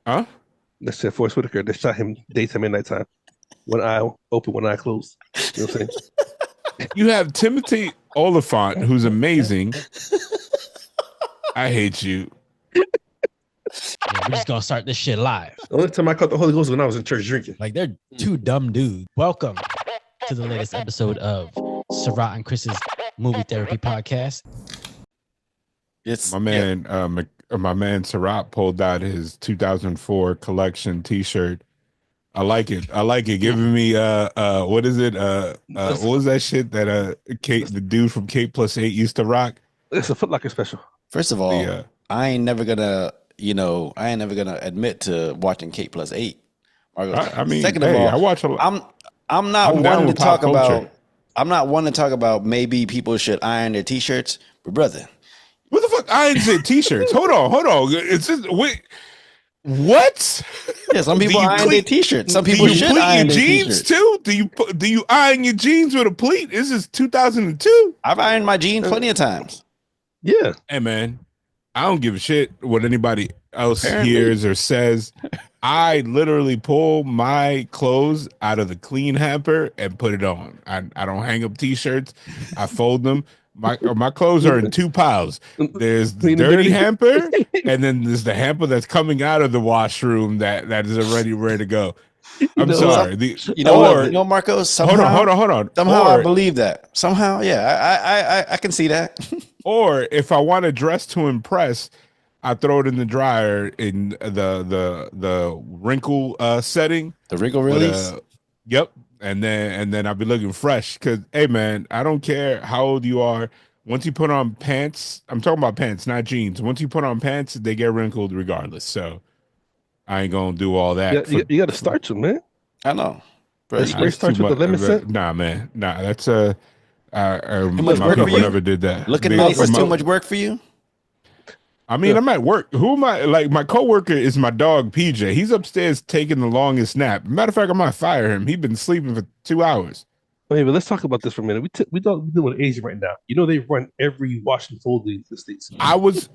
Huh? That's said Forrest Whitaker. They shot him daytime and nighttime. One eye open, one eye closed. You know what I'm saying? You have Timothy Oliphant, who's amazing. I hate you. Yeah, we're just gonna start this shit live. The only time I caught the Holy Ghost was when I was in church drinking. Like they're two dumb dudes. Welcome to the latest episode of Sarat and Chris's Movie Therapy Podcast. It's my man Sarat pulled out his 2004 collection T-shirt. I like it. Giving me what is it? What was that shit that the dude from Kate Plus 8 used to rock? It's a Foot Locker special. First of all, I ain't never gonna admit to watching Kate Plus 8. I mean, second of all, I watch a lot. I'm not one to talk about. I'm not one to talk about maybe people should iron their t-shirts, but brother, what the fuck irons their t-shirts? Hold on. It's just wait. What? Yeah, some people iron their t-shirts. Some people should iron their jeans t-shirts too. Do you iron your jeans with a pleat? This is 2002. I've ironed my jeans plenty of times. Yeah. Hey man, I don't give a shit what anybody else hears or says. I literally pull my clothes out of the clean hamper and put it on. I don't hang up t-shirts. I fold them. My clothes are in two piles. There's the dirty hamper, and then there's the hamper that's coming out of the washroom that is already ready to go. I'm sorry. Marco. Somehow, hold on. Somehow I believe that. Somehow, yeah, I can see that. Or if I want to dress to impress, I throw it in the dryer in the wrinkle setting. The wrinkle release. Yep. And then I'll be looking fresh. Cause hey man, I don't care how old you are. Once you put on pants, I'm talking about pants, not jeans. Once you put on pants, they get wrinkled regardless. So I ain't gonna do all that. You got to start to, man. I know. Spray starts with the lemon scent. Nah, man. Nah, that's my work people for you? never did that. Looking nice is too much work for you. I mean, I'm at work. Who am I? Like, my coworker is my dog, PJ. He's upstairs taking the longest nap. Matter of fact, I might fire him. He's been sleeping for 2 hours. Okay, but let's talk about this for a minute. We dealing with Asia right now. You know they run every wash and fold in the States. I was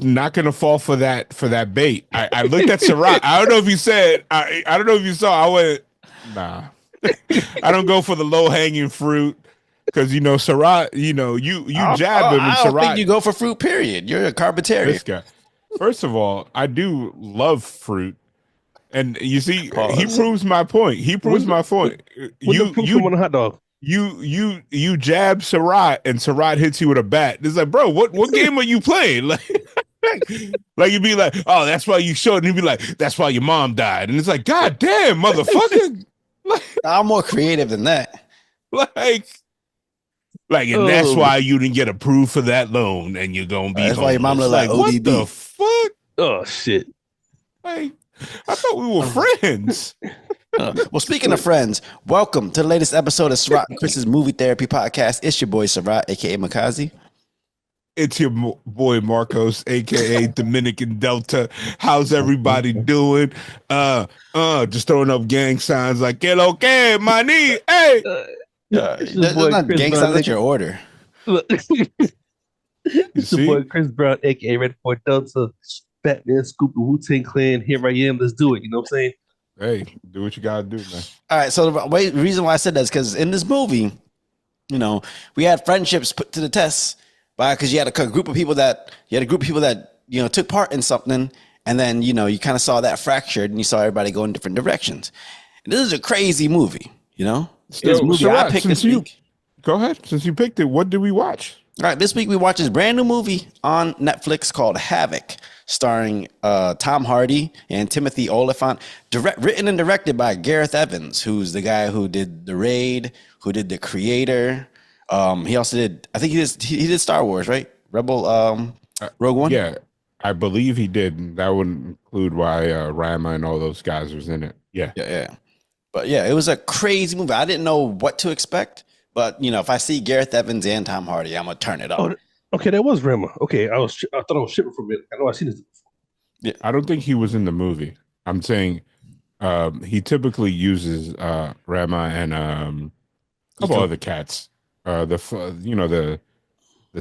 not gonna fall for that bait. I looked at Sarat. I don't know if you said. I don't know if you saw. I went, nah. I don't go for the low hanging fruit. Because Sarat, you jab him, and I don't Sarat. think you go for fruit. Period. You're a carbitarian. This guy. First of all, I do love fruit, and you see, he proves my point. He proves my point. You on a hot dog. You jab Sarat, and Sarat hits you with a bat. It's like, bro, what game are you playing? Like you'd be like, oh, that's why you showed, and he'd be like, that's why your mom died, and it's like, god damn, motherfucker. I'm more creative than that. And that's why you didn't get approved for that loan, and you're gonna be. That's why your mom look like ODB. What the fuck? Oh shit! Like, I thought we were friends. Well, speaking of friends, welcome to the latest episode of Sarat and Chris's Movie Therapy Podcast. It's your boy Sarat, aka Makazi. It's your boy Marcos, aka Dominican Delta. How's everybody doing? Just throwing up gang signs like "Que lo que, mani, hey." That's not gang signs. That's your order. It's the boy Chris Brown, aka Red Fort Delta, Batman, Scoop, Wu-Tang Clan. Here I am. Let's do it. You know what I'm saying? Hey, do what you gotta do, man. All right. So the reason why I said that is because in this movie, we had friendships put to the test because you had a group of people that took part in something, and then you kind of saw that fractured, and you saw everybody go in different directions. And this is a crazy movie, This movie I picked this week. Go ahead. Since you picked it, what did we watch? All right, this week we watched this brand new movie on Netflix called Havoc, starring Tom Hardy and Timothy Oliphant, written and directed by Gareth Evans, who's the guy who did The Raid, who did The Creator. He also did, I think he did Star Wars, right? Rogue One? Yeah, I believe he did. That would include why Rama and all those guys was in it. Yeah. But yeah, it was a crazy movie. I didn't know what to expect, but if I see Gareth Evans and Tom Hardy, I'm gonna turn it up. Oh, okay, that was Rama. Okay, I thought I was shipping for a minute. I know I've seen this before. Yeah, I don't think he was in the movie. I'm saying he typically uses Rama and a couple other cats. The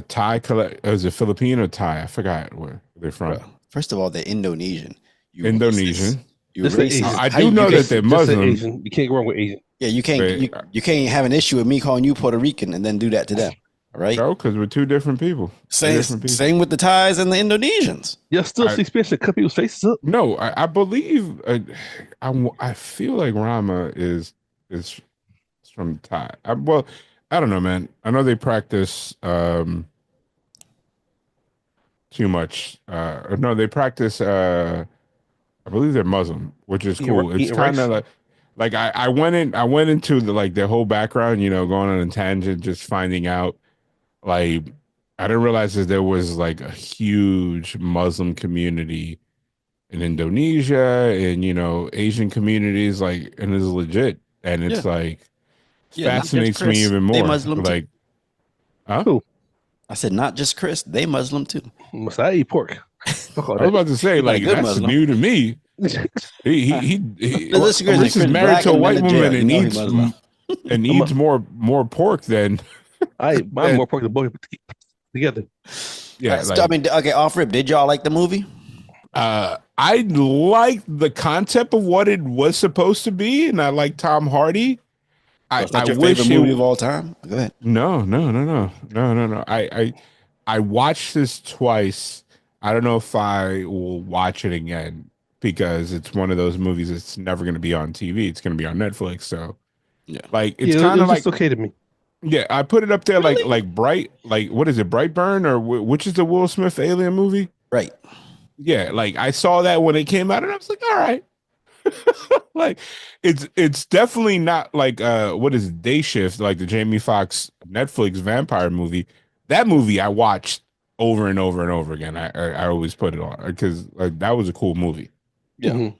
Thai collect. Is it Filipino or Thai? I forgot where they're from. First of all, they're Indonesian. You racist. Indonesian. You Just say racist. Asian. I do know that they're Just say Muslim. Asian. You can't go wrong with Asian. Yeah, you can't you can't have an issue with me calling you Puerto Rican and then do that to them. All right. No, because we're two different people. Same with the Thais and the Indonesians. Yeah, still see expansion cut people's faces up. No, I believe I feel like Rama is from Thai. Well, I don't know, man. I know they practice too much. No, they practice. I believe they're Muslim, which is cool. It's kind of like I went into their whole background, going on a tangent, just finding out like I didn't realize that there was like a huge Muslim community in Indonesia and Asian communities, like, and it's legit, and it's like fascinates me even more. They Muslim like, too. Huh? Who? I said not just Chris. They Muslim too. Must I eat pork? I was about to say, like, that's Muslim. New to me. Chris is married to a white woman and eats more pork than I'm more pork than both together. Yeah, right, I mean, okay, off rip. Did y'all like the movie? I liked the concept of what it was supposed to be, and I like Tom Hardy. I your favorite movie of all time? Go ahead. No. I watched this twice. I don't know if I will watch it again because it's one of those movies that's never going to be on TV. It's going to be on Netflix. So, like, it's kind of like okay to me. Yeah, I put it up there like Bright, like what is it, Brightburn, or which is the Will Smith alien movie? Right. Yeah, like I saw that when it came out, and I was like, all right. Like it's definitely not like what is it, Day Shift, like the Jamie Foxx Netflix vampire movie. That movie I watched over and over and over again. I always put it on because like that was a cool movie. Yeah. Mm-hmm.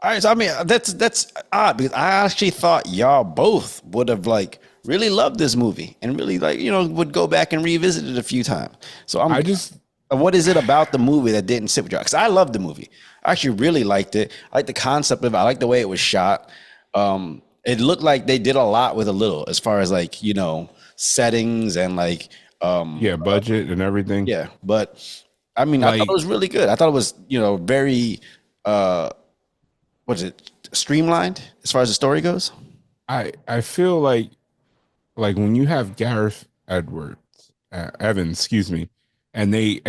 All right, so I mean that's odd because I actually thought y'all both would have like really loved this movie and really like would go back and revisit it a few times. So what is it about the movie that didn't sit with y'all? Because I loved the movie. I actually really liked it. I like the concept of it. I like the way it was shot. It looked like they did a lot with a little, as far as like settings and like budget and everything. Yeah, but I mean, I thought it was really good. I thought it was very what is it, streamlined as far as the story goes. I feel like when you have Gareth Evans, excuse me, and they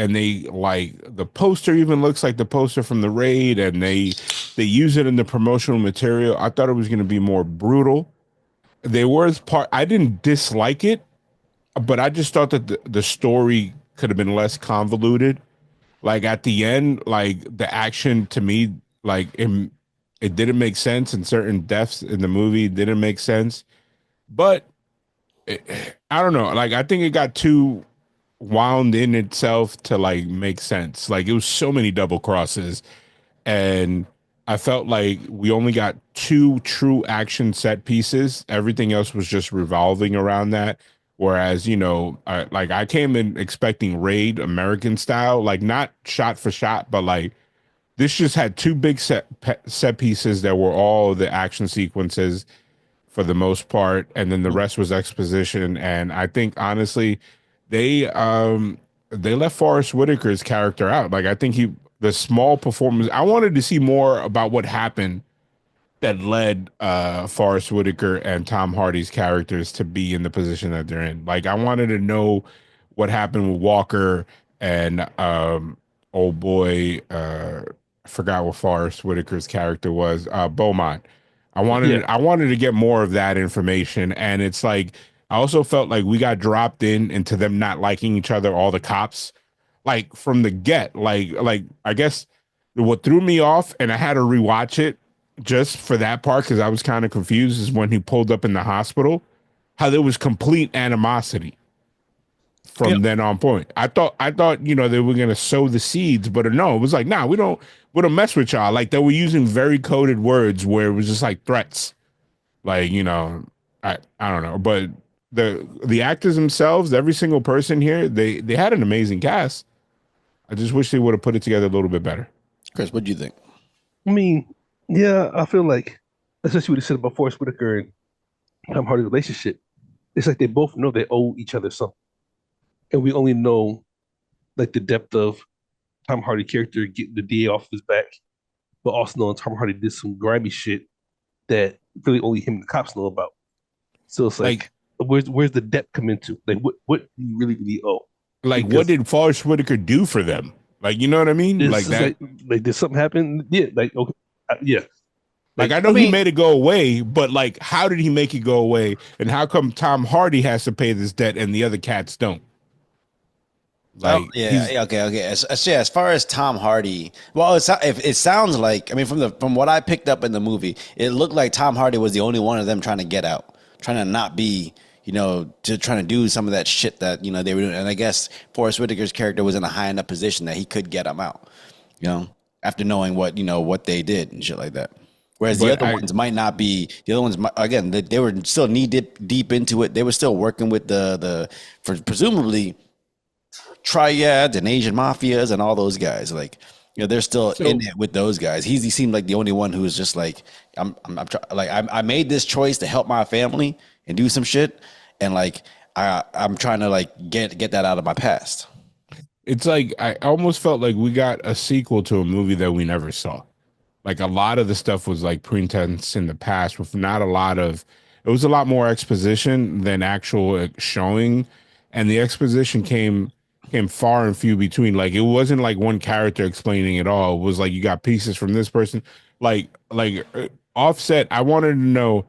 like the poster even looks like the poster from the Raid, and they use it in the promotional material. I thought it was going to be more brutal. There was I didn't dislike it, but I just thought that the story could have been less convoluted. Like at the end, like the action to me, like it didn't make sense, and certain deaths in the movie didn't make sense. But I don't know. Like I think it got too wound in itself to like make sense. Like it was so many double crosses, and I felt like we only got 2 true action set pieces. Everything else was just revolving around that. Whereas, like I came in expecting Raid American style, like not shot for shot, but like this just had 2 big set pieces that were all the action sequences for the most part, and then the rest was exposition. And I think honestly, they left Forrest Whitaker's character out. Like I think the small performance. I wanted to see more about what happened that led Forrest Whitaker and Tom Hardy's characters to be in the position that they're in. Like I wanted to know what happened with Walker and old boy. I forgot what Forrest Whitaker's character was. Beaumont. I wanted to get more of that information, and it's like I also felt like we got dropped into them not liking each other. All the cops, like from the get, like I guess what threw me off, and I had to rewatch it just for that part because I was kind of confused. Is when he pulled up in the hospital, how there was complete animosity from then on point. I thought they were gonna sow the seeds, but no, it was like, nah, we don't mess with y'all. Like they were using very coded words where it was just like threats. Like, I don't know, but the actors themselves, every single person here, they had an amazing cast. I just wish they would have put it together a little bit better. Chris, what do you think? I mean, yeah, I feel like, especially what you said about Forrest Whitaker and Tom Hardy's relationship, it's like they both know they owe each other something. And we only know like the depth of Tom Hardy character getting the DA off his back but also knowing Tom Hardy did some grimy shit that really only him and the cops know about. So it's Like, like, where's the debt come into? Like, what do you really owe? what Because did Forrest Whitaker do for them? Like, you know what I mean? it's Like just that. like did something happen? Yeah, like okay, yeah, Like, like I I know he mean, made it go away, but like, how did he make it go away? And how come Tom Hardy has to pay this debt and the other cats don't? oh Like, yeah, he's yeah, okay. As far as Tom Hardy, well, if it sounds like, I mean, from what I picked up in the movie, it looked like Tom Hardy was the only one of them trying to get out, trying to not be, to trying to do some of that shit that they were doing. And I guess Forrest Whitaker's character was in a high enough position that he could get him out, after knowing what they did and shit like that. Whereas the but other I ones might not be. The other ones, again, they were still knee deep into it. They were still working with for presumably triads and Asian mafias and all those guys. Like, they're still so in it with those guys. He seemed like the only one who was just like, I made this choice to help my family and do some shit, and like I'm trying to like get that out of my past. it's like I almost felt like we got a sequel to a movie that we never saw. Like a lot of the stuff was like pretense in the past with not a lot of it was a lot more exposition than actual showing, and the exposition came far and few between. Like it wasn't like one character explaining it all. It was like you got pieces from this person. Offset, I wanted to know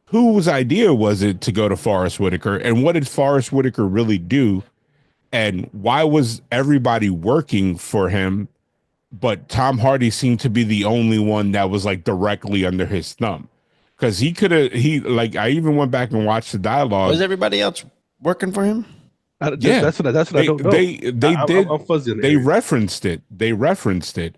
whose idea was it to go to Forrest Whitaker and what did Forrest Whitaker really do and why was everybody working for him but Tom Hardy seemed to be the only one that was like directly under his thumb because he could have I even went back and watched the Was dialogue. everybody else working for him? Yeah, that's what I don't know. they did I'm fuzzy on the they area. referenced it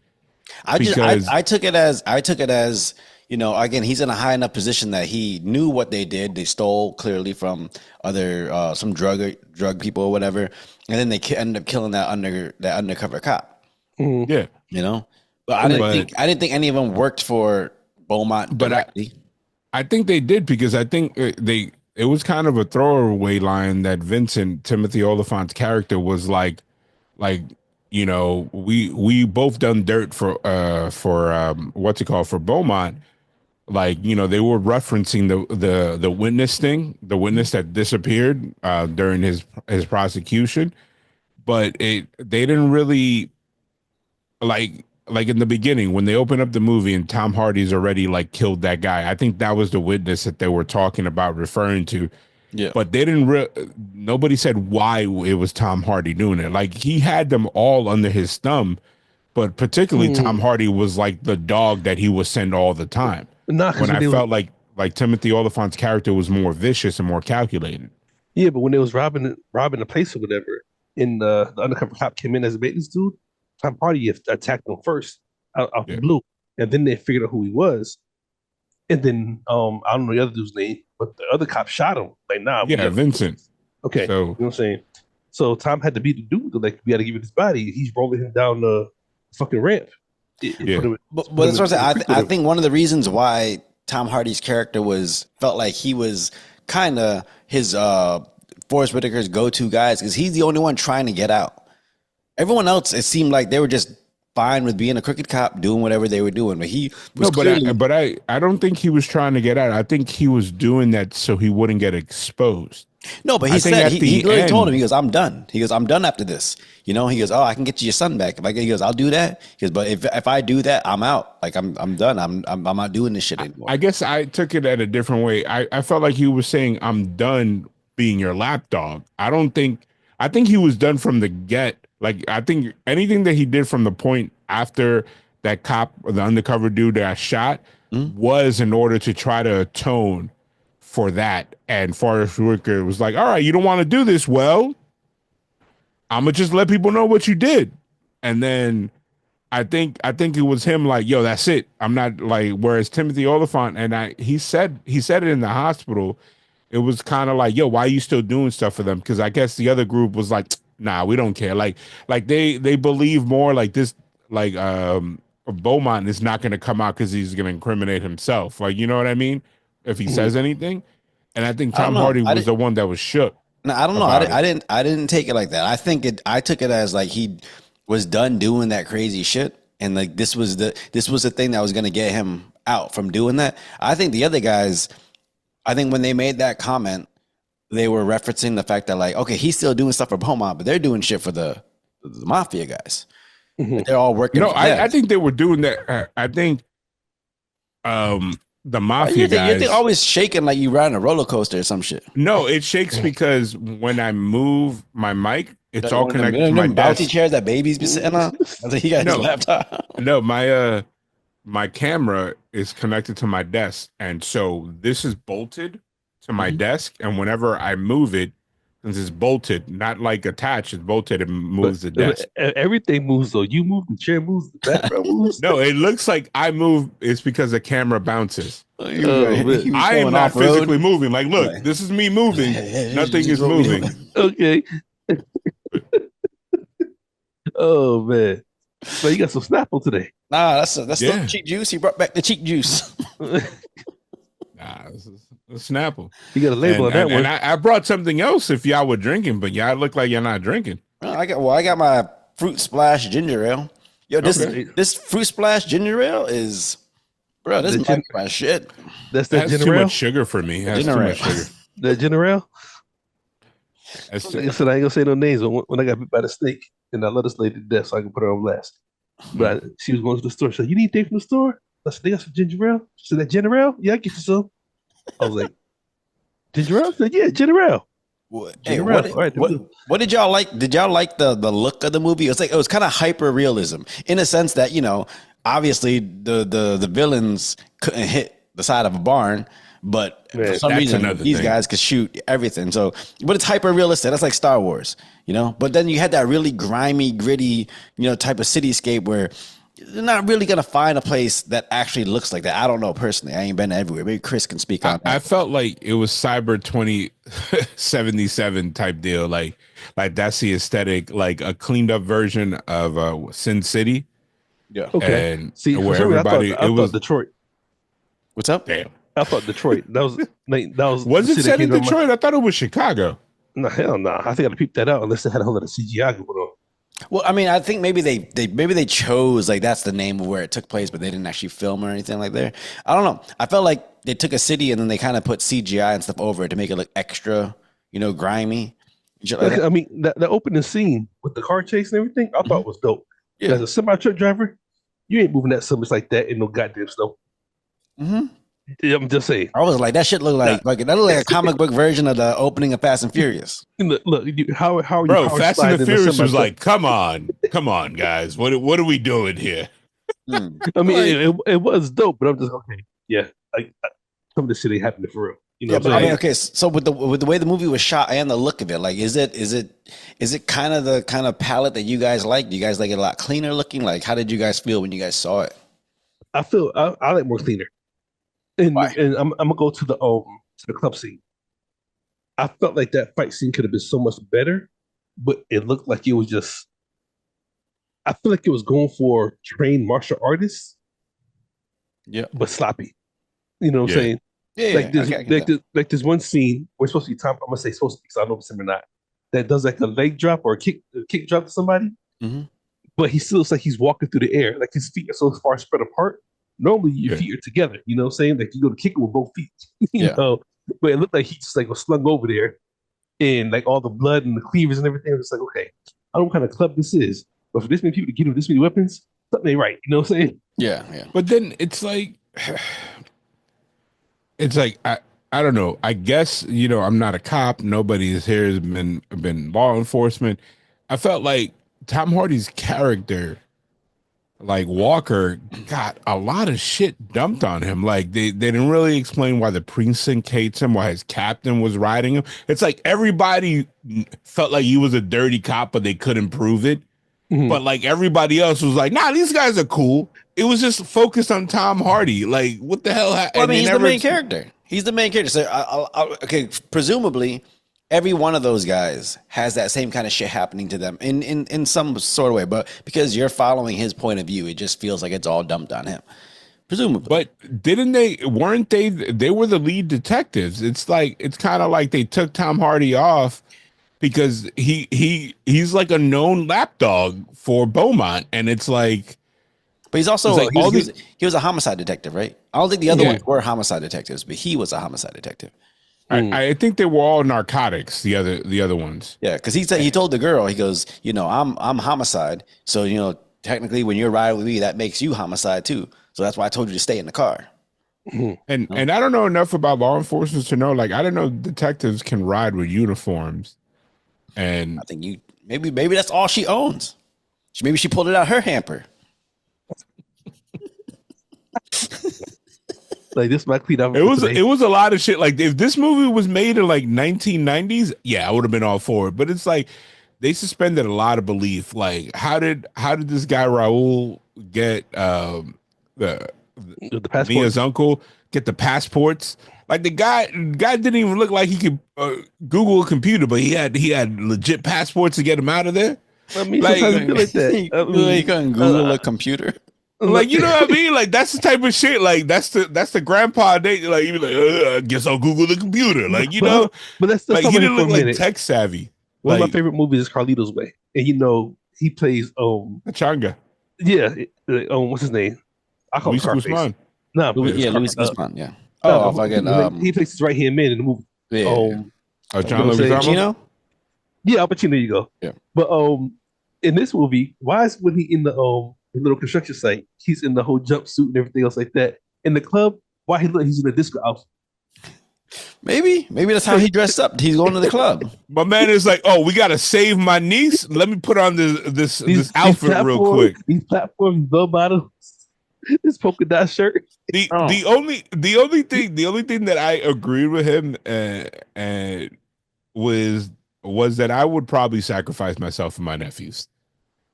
I just because I took it as again, he's in a high enough position that he knew what they did. They stole clearly from other some drug people or whatever, and then they ended up killing that undercover cop. Mhm. yeah, But I didn't think any of them worked for Beaumont but directly. I think they did because I think it was kind of a throwaway line that Vincent Timothy Oliphant's character was like we both done dirt for what's it called for Beaumont. Like they were referencing the witness thing, the witness that disappeared during his prosecution, but they didn't really like in the beginning when they open up the movie and Tom Hardy's already like killed that guy. I think that was the witness that they were talking about referring to. Yeah. But they didn't nobody said why it was Tom Hardy doing it. Like he had them all under his thumb, but particularly Tom Mm. Hardy was like the dog that he would send all the time. Nah, When because when I they was felt like Timothy Oliphant's character was more vicious and more calculated. yeah, but when they was robbing the place or whatever, and the undercover cop came in as a maintenance dude, Tom Hardy attacked them first out the Yeah. blue, and then they figured out who he was, and then I don't know the other dude's name, but the other cop shot him. Like, nah, we Yeah, got Vincent. okay, you know So what I'm saying. So Tom had to beat the dude. Like, we got to give it his body. He's rolling him down the fucking ramp. It yeah. But put him that's what I'm in the saying. creek with I him. think one of the reasons why Tom Hardy's character felt like he was kind of his Forrest Whitaker's go-to guys because he's the only one trying to get out. Everyone else, it seemed like they were just fine with being a crooked cop, doing whatever they were doing. But he was No, I don't think he was trying to get out. I think he was doing that so he wouldn't get exposed. no, but I he think said at he the literally told him, end, he goes, I'm done. He goes, I'm done after this. He goes, oh, I can get you your son back. He goes, I'll do that. He goes, but if I do that, I'm out. Like I'm done. I'm not doing this shit anymore. I guess I took it at a different way. I felt like he was saying, I'm done being your lapdog. I think he was done from the get. Like, I think anything that he did from the point after that cop or the undercover dude that shot was in order to try to atone for that. And Forrest Whitaker was like, all right, you don't want to do this. Well, I'm going to just let people know what you did. And then I think it was him like, yo, that's it. I'm not like, whereas Timothy Oliphant and he said it in the hospital. It was kind of like, yo, why are you still doing stuff for them? Because I guess the other group was like, nah, we don't care. Like they believe more like this, like Beaumont is not gonna come out because he's gonna incriminate himself. Like, you know what I mean? If he Mhm. says anything. And I think I don't Tom know. Hardy was the one that was shook No, I don't know. about it. I didn't take it like that. I took it as like he was done doing that crazy shit and like this was the thing that was going to get him out from doing that. I think the other guys, I think when they made that comment, they were referencing the fact that like, okay, he's still doing stuff for Beaumont, but they're doing shit for the mafia guys. They're all working. No, I think they were doing that. I think the mafia guys. You're always shaking like you riding a roller coaster or some shit. No, it shakes because when I move my mic, it's all connected to my bouncy desk. chairs that babies be sitting on. I think he got his laptop. No, my camera is connected to my desk, and so this is bolted to my desk. And whenever I move it, since it's bolted, not like attached, it's bolted, it moves the desk. Everything moves though. You move, the chair moves, the background moves. No, it looks like I move. It's because the camera bounces. I am not physically moving. Like, look, this is me moving. Nothing is moving. Okay. Oh man, so you got some Snapple today? Nah, that's the cheek juice. He brought back the cheek juice. Nah, this is a Snapple. You got a label on that one. And I brought something else if y'all were drinking, but y'all look like you're not drinking. I got my fruit splash ginger ale. Yo, this fruit splash ginger ale is, bro, this is my shit. That's too much sugar for me. That's too much sugar. That ginger ale. I said I ain't gonna say no names. When I got bit by the snake, and I let this lady to death, so I can put her on blast. But she was going to the store. She said, "You need anything from the store?" I said, "They got some ginger ale." She said, "That ginger ale? Yeah, I get you some." I was like, "Ginger ale?" I said, "Yeah, ginger ale." What did y'all like? Did y'all like the look of the movie? It was kind of hyper realism in a sense that, you know, obviously the villains couldn't hit the side of a barn, but for some reason these guys could shoot everything. So, but it's hyper realistic. That's like Star Wars, you know. But then you had that really grimy, gritty, you know, type of cityscape where you're not really gonna find a place that actually looks like that. I don't know personally. I ain't been everywhere. Maybe Chris can speak on that. I felt like it was Cyber 2077 type deal. Like that's the aesthetic, like a cleaned up version of Sin City. Yeah. Okay. And see, where everybody I thought Detroit. What's up? Damn. I thought Detroit. That was Was it set in Detroit? I thought it was Chicago. No, hell no. I think I'd peep that out unless they had a whole lot of CGI going on. Well, I mean, I think maybe they chose like that's the name of where it took place, but they didn't actually film or anything like there. I don't know. I felt like they took a city and then they kind of put CGI and stuff over it to make it look extra, you know, grimy. I mean, the opening scene with the car chase and everything, I thought was dope. Yeah. As a semi truck driver, you ain't moving that so much like that in no goddamn snow. I'm just saying. I was like, that shit look like that look like a comic book version of the opening of Fast and Furious. Look, how are you? Bro, Fast and the Furious was like, come on, guys, what are we doing here? I mean, it was dope, but I'm just okay. Yeah, like some of this shit ain't happening for real. You know yeah, but I mean, okay. So with the way the movie was shot and the look of it, like, is it kind of the kind of palette that you guys like? Do you guys like it a lot cleaner looking? Like, how did you guys feel when you guys saw it? I feel I like more cleaner. And I'm gonna go to the club scene. I felt like that fight scene could have been so much better, but it looked like it was just. I feel like it was going for trained martial artists, but sloppy. You know what I'm saying? Yeah, like there's one scene where it's supposed to be Tom. I'm gonna say supposed to be because I don't know if it's him or not. That does like a leg drop or a kick drop to somebody, but he still looks like he's walking through the air. Like his feet are so far spread apart. Normally your feet are together, you know what I'm saying? Like you go to kick it with both feet, you know. But it looked like he just like was slung over there and like all the blood and the cleavers and everything. It's like, okay, I don't know what kind of club this is, but for this many people to give him this many weapons, something ain't right, you know what I'm saying? Yeah. But then it's like I don't know. I guess, you know, I'm not a cop. Nobody is here has been law enforcement. I felt like Tom Hardy's character, like Walker, got a lot of shit dumped on him. Like they didn't really explain why the precinct hates him, why his captain was riding him. It's like everybody felt like he was a dirty cop, but they couldn't prove it. But like everybody else was like, nah, these guys are cool. It was just focused on Tom Hardy. Like, what the hell? Well, I mean, he's the main character. He's the main character. So, okay, presumably, every one of those guys has that same kind of shit happening to them in some sort of way. But because you're following his point of view, it just feels like it's all dumped on him. Presumably. But weren't they were the lead detectives? It's like, it's kind of like they took Tom Hardy off because he's like a known lapdog for Beaumont. And it's like, But he's also like he was a homicide detective, right? I don't think the other ones were homicide detectives, but he was a homicide detective. I think they were all narcotics. The other ones. Yeah, because he told the girl, he goes, I'm homicide, so technically when you're riding with me, that makes you homicide too. So that's why I told you to stay in the car. And I don't know enough about law enforcement to know. Like, I didn't know detectives can ride with uniforms. And I think maybe that's all she owns. Maybe she pulled it out her hamper. Like this might clean up. It was a lot of shit. Like, if this movie was made in like 1990s, yeah, I would have been all for it. But it's like they suspended a lot of belief. Like, how did this guy Raul get the Mia's uncle get the passports? Like, the guy didn't even look like he could Google a computer, but he had legit passports to get him out of there. I mean, like, sometimes you feel like that. You couldn't Google a computer. Like, you know what I mean? Like, that's the type of shit. Like, that's the grandpa date. Like, you be like, I guess I'll Google the computer. Like, but that's like, he didn't look like tech savvy. One of my favorite movies is Carlito's Way, and he plays Changa. Yeah, what's his name? I call him Scarface. No, Luis Guzman. Yeah. Oh, fucking. He plays his right hand man in the movie. Yeah. John Leguizamo. Yeah, Al Pacino. You go. Yeah. But in this movie, why is when he in the little construction site, he's in the whole jumpsuit and everything else like that? In the club, why he's in a disco outfit? Maybe that's how he dressed up. He's going to the club. My man is like, oh, we gotta save my niece. Let me put on this outfit real quick. These platforms, bell bottoms, this polka dot shirt. The only thing that I agreed with him and was that I would probably sacrifice myself for my nephews.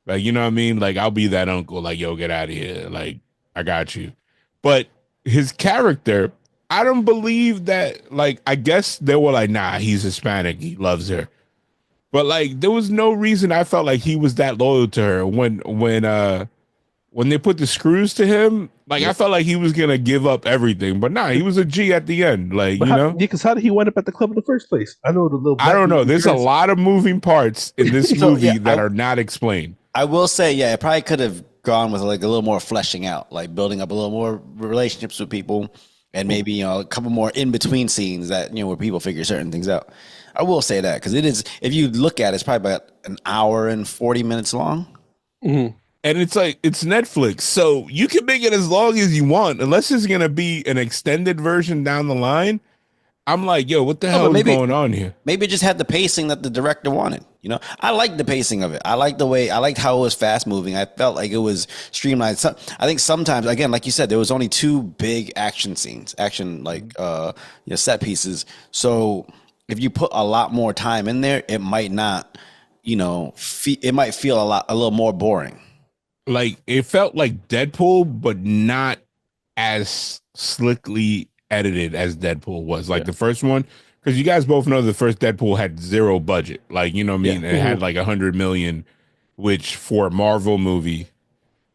Like, you know what I mean? Like, I'll be that uncle. Like, yo, get out of here. Like, I got you. But his character, I don't believe that. Like, I guess they were like, nah, he's Hispanic. He loves her. But like, there was no reason I felt like he was that loyal to her. When they put the screws to him, like, I felt like he was gonna give up everything. But nah, he was a G at the end. Like, Yeah, because how did he wind up at the club in the first place? I don't know. There's a lot of moving parts in this movie that are not explained. I will say, it probably could have gone with like a little more fleshing out, like building up a little more relationships with people, and maybe a couple more in between scenes that where people figure certain things out. I will say that because it is, if you look at it, it's probably about an hour and 40 minutes long. Mm-hmm. And it's like, it's Netflix, so you can make it as long as you want, unless there's gonna be an extended version down the line. I'm like, yo, what the hell is going on here? Maybe it just had the pacing that the director wanted. I liked the pacing of it. I liked how it was fast moving. I felt like it was streamlined. So, I think sometimes, again, like you said, there was only 2 big action scenes, set pieces. So if you put a lot more time in there, it might not, it might feel a little more boring. Like, it felt like Deadpool, but not as slickly edited as Deadpool was. Like the first one, because you guys both know the first Deadpool had 0 budget. Like, you know what I mean? Yeah. It had like 100 million, which for a Marvel movie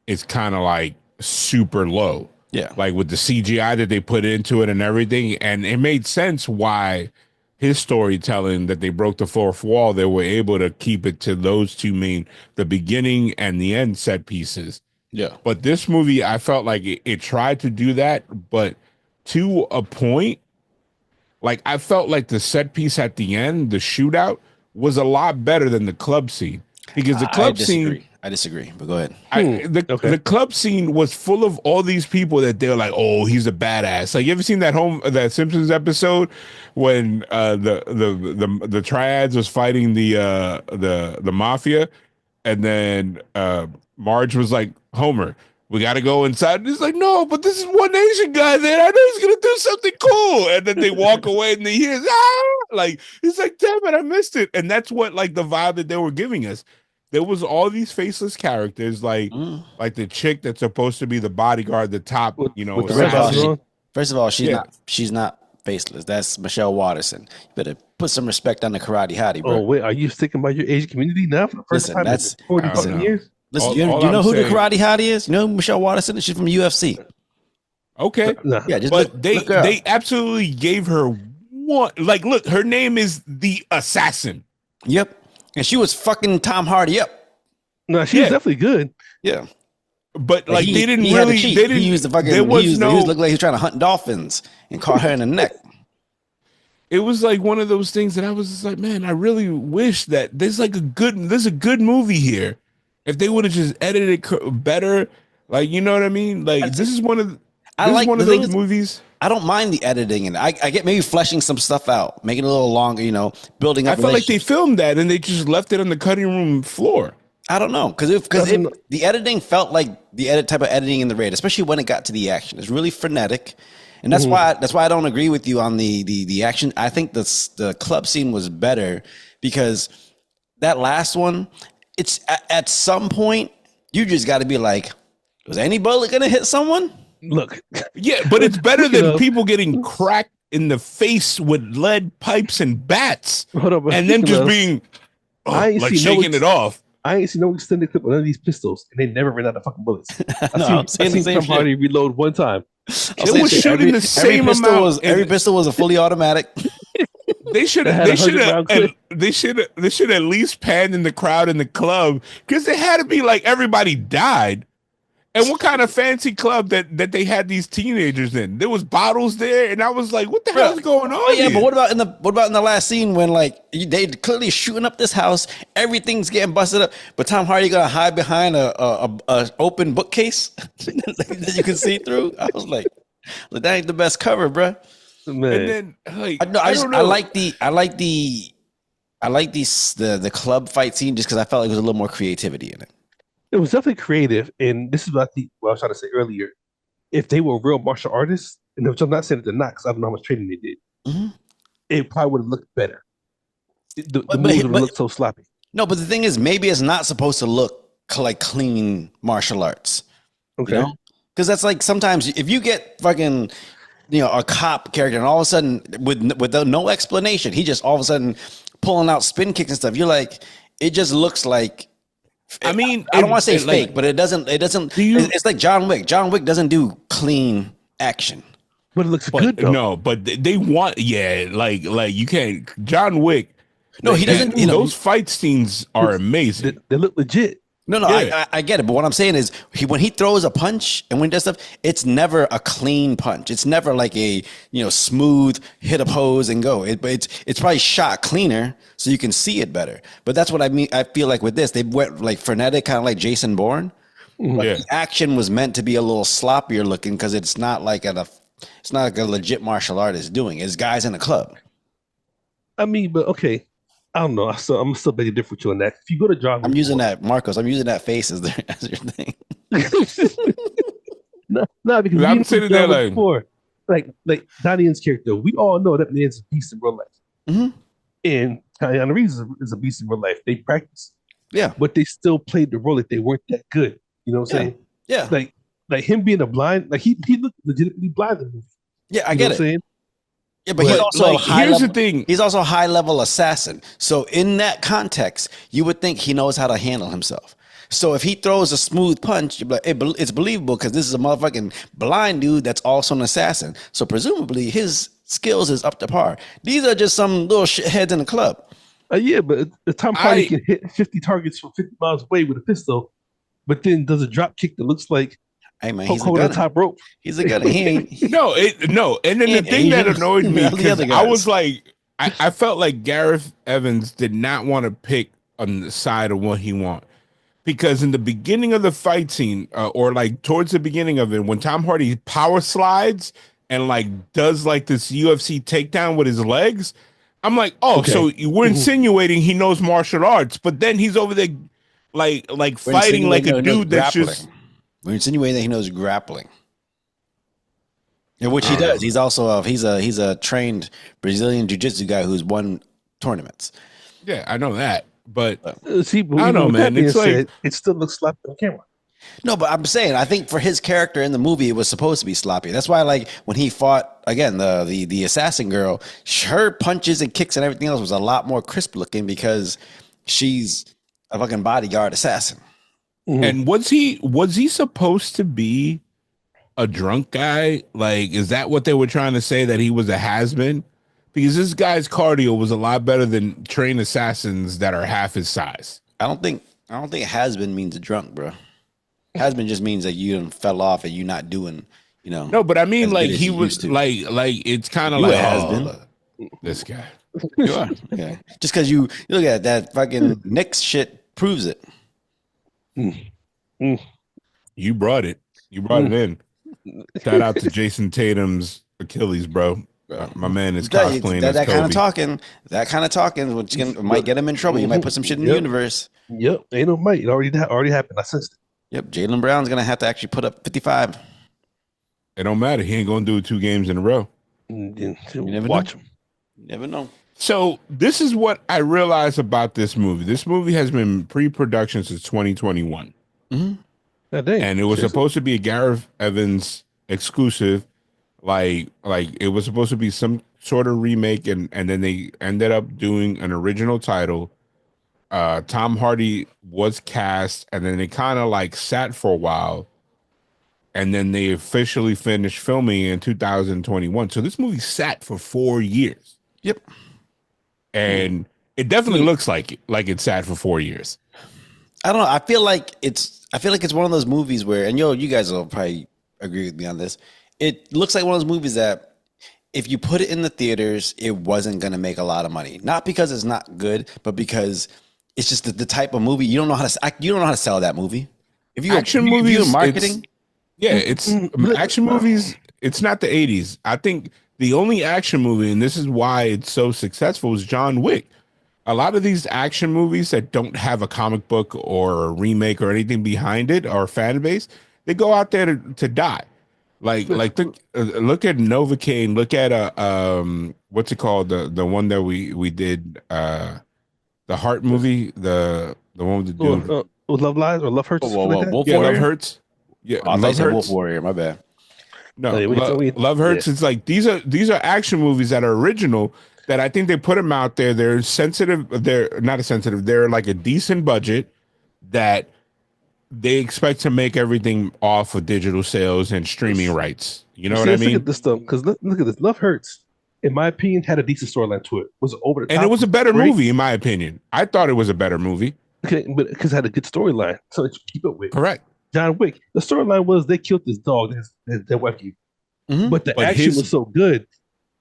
is kind of like super low. Yeah. Like with the CGI that they put into it and everything. And it made sense why his storytelling, that they broke the fourth wall, they were able to keep it to those 2 main, the beginning and the end set pieces. Yeah. But this movie, I felt like it tried to do that, but to a point. Like, I felt like the set piece at the end, the shootout, was a lot better than the club scene. Because the club scene... I disagree, but go ahead. The club scene was full of all these people that they're like, oh, he's a badass. Like, you ever seen that Simpsons episode when the triads was fighting the mafia, and then Marge was like, Homer, we got to go inside. And he's like, no, but this is one Asian guy there. I know he's going to do something cool. And then they walk away and they hear, like, he's like, damn it, I missed it. And that's what, like, the vibe that they were giving us. There was all these faceless characters, like the chick that's supposed to be the bodyguard, the top, First of all, she's not faceless. That's Michelle Watterson. You better put some respect on the karate hottie, bro. Oh, wait, are you sticking by your Asian community now for the first time in 40 years? Listen, you know who the karate hottie is? You know who Michelle Watterson is? She's from UFC. Okay. Yeah, just but they absolutely gave her one. Like, look, her name is the Assassin. Yep. And she was fucking Tom Hardy up. No, she's definitely good. Yeah. but like they didn't he really. Had to cheat. They didn't. He used the fucking. There was no. He looked like he was trying to hunt dolphins and caught her in the neck. It was like one of those things that I was just like, man, I really wish that there's a good movie here. If they would have just edited it better, like, you know what I mean? Like, this is one of those movies. I don't mind the editing, and I get maybe fleshing some stuff out, making it a little longer, building up. I felt like they filmed that and they just left it on the cutting room floor. I don't know, because the editing felt like the type of editing in the Raid, especially when it got to the action. It's really frenetic. And that's why I don't agree with you on the action. I think the club scene was better because that last one, it's at some point you just got to be like, was any bullet gonna hit someone? Look, yeah, but it's better than people getting cracked in the face with lead pipes and bats, and then just being shaking it off. I ain't seen no extended clip of none of these pistols, and they never ran out of fucking bullets. I've seen somebody reload one time. They was shooting the same amount. Every pistol was a fully automatic. They should at least panned in the crowd in the club, because they had to be like everybody died. And what kind of fancy club that they had these teenagers in? There was bottles there, and I was like, "What the hell is going on?" Yeah, but what about in the last scene when they clearly shooting up this house, everything's getting busted up, but Tom Hardy gonna hide behind a open bookcase that you can see through? I was like, that ain't the best cover, bro. Man. And then I like the club fight scene just because I felt like there was a little more creativity in it. It was definitely creative, and this is what I was trying to say earlier. If they were real martial artists, and which I'm not saying that they're not, because I don't know how much training they did, it probably would have looked better. The moves would look so sloppy. No, but the thing is, maybe it's not supposed to look like clean martial arts. Okay, because that's like sometimes if you get fucking a cop character, and all of a sudden with no explanation, he just all of a sudden pulling out spin kicks and stuff. You're like, it just looks like. I mean, I don't want to say fake, but it doesn't. It's like John Wick. John Wick doesn't do clean action, but it looks good though. No, but they want, like you can't. John Wick. No, he doesn't. Those fight scenes are amazing. They look legit. No, yeah. I get it. But what I'm saying is, when he throws a punch and when he does stuff, it's never a clean punch. It's never like a smooth hit a pose and go. It's probably shot cleaner so you can see it better. But that's what I mean. I feel like with this, they went like frenetic, kind of like Jason Bourne. But the action was meant to be a little sloppier looking because it's not like a legit martial artist doing it. It's guys in a club. I mean, but okay. I don't know. I'm still begging differ with you on that. If you go to John, I'm using that, Marcos. I'm using that face as your thing. no, because I'm sitting there like Donnie character. We all know that man's a beast in real life, and Keanu Reeves is a beast in real life. They practice, but they still played the role like they weren't that good. You know what I'm saying? Yeah, like him being a blind, like he looked legitimately blind in the movie. Yeah, I get it. Saying? Yeah, but he's also the thing. He's also a high-level assassin. So in that context, you would think he knows how to handle himself. So if he throws a smooth punch, you'd be like, it's believable because this is a motherfucking blind dude that's also an assassin. So presumably his skills is up to par. These are just some little shitheads in the club. Yeah, but Tom Hardy can hit 50 targets from 50 miles away with a pistol, but then does a drop kick that looks like hey man, he's a top rope. He's a gunner. He ain't. No. And then the thing that annoyed me, because I was like, I felt like Gareth Evans did not want to pick on the side of what he want, because in the beginning of the fight scene, or like towards the beginning of it, when Tom Hardy power slides and like does like this UFC takedown with his legs, I'm like, so we're insinuating he knows martial arts, but then he's over there like fighting like a dude that's just. We're insinuating that he knows grappling, and which he does. He's also he's a trained Brazilian jiu-jitsu guy who's won tournaments. Yeah, I know that, but see, but I don't know, man. It's like it still looks sloppy on camera. No, but I'm saying I think for his character in the movie, it was supposed to be sloppy. That's why, like when he fought again, the assassin girl, her punches and kicks and everything else was a lot more crisp looking because she's a fucking bodyguard assassin. And was he supposed to be a drunk guy? Like, is that what they were trying to say, that he was a has-been? Because this guy's cardio was a lot better than trained assassins that are half his size. I don't think has-been means a drunk, bro. Has been just means that you fell off and you're not doing, No, but I mean, as like good as he you was used to. like it's kind of You like, a has been. look, this guy. You are. Okay. Just because you look at that fucking Knicks shit proves it. You brought it. You brought it in. Shout out to Jason Tatum's Achilles, bro. My man is cosplaying as that kind of Kobe. talking. That kind of talking, which might get him in trouble. You might put some shit in the universe. Yep, ain't no might. It already happened. I sensed it. Yep, Jaylen Brown's gonna have to actually put up 55. It don't matter. He ain't gonna do 2 games in a row. You never watch know. him. You never know. So this is what I realized about this movie. This movie has been pre-production since 2021. And it was supposed to be a Gareth Evans exclusive. Like it was supposed to be some sort of remake, and then they ended up doing an original title. Tom Hardy was cast, and then they kind of like sat for a while, and then they officially finished filming in 2021. So this movie sat for 4 years. Yep. And it definitely looks like it sat for 4 years. I don't know. I feel like it's one of those movies where, and you guys will probably agree with me on this. It looks like one of those movies that if you put it in the theaters, it wasn't going to make a lot of money. Not because it's not good, but because it's just the type of movie you don't know how to sell that movie. If you action movies, marketing, it's action movies. It's not the 80s. I think the only action movie, and this is why it's so successful, is John Wick. A lot of these action movies that don't have a comic book or a remake or anything behind it or fan base, they go out there to die. Look at Novocaine. Look at what's it called, the one that we did, the Heart movie, the one with the dude. Love Lies or Love Hurts. Wolf yeah, Warrior? Love Hurts. Yeah, I Love said Hurts. Wolf Warrior. My bad. No, Love Hurts. Yeah. It's like these are action movies that are original. That I think they put them out there. They're sensitive. They're not sensitive. They're like a decent budget that they expect to make everything off of digital sales and streaming rights. You know what I mean? Look at this stuff, because look at this. Love Hurts, in my opinion, had a decent storyline to it. Was over the top, and it was a better movie, in my opinion. I thought it was a better movie. Okay, but because it had a good storyline, so that you keep up with. Correct. John Wick. The storyline was they killed this dog, their wife gave. But the action was so good,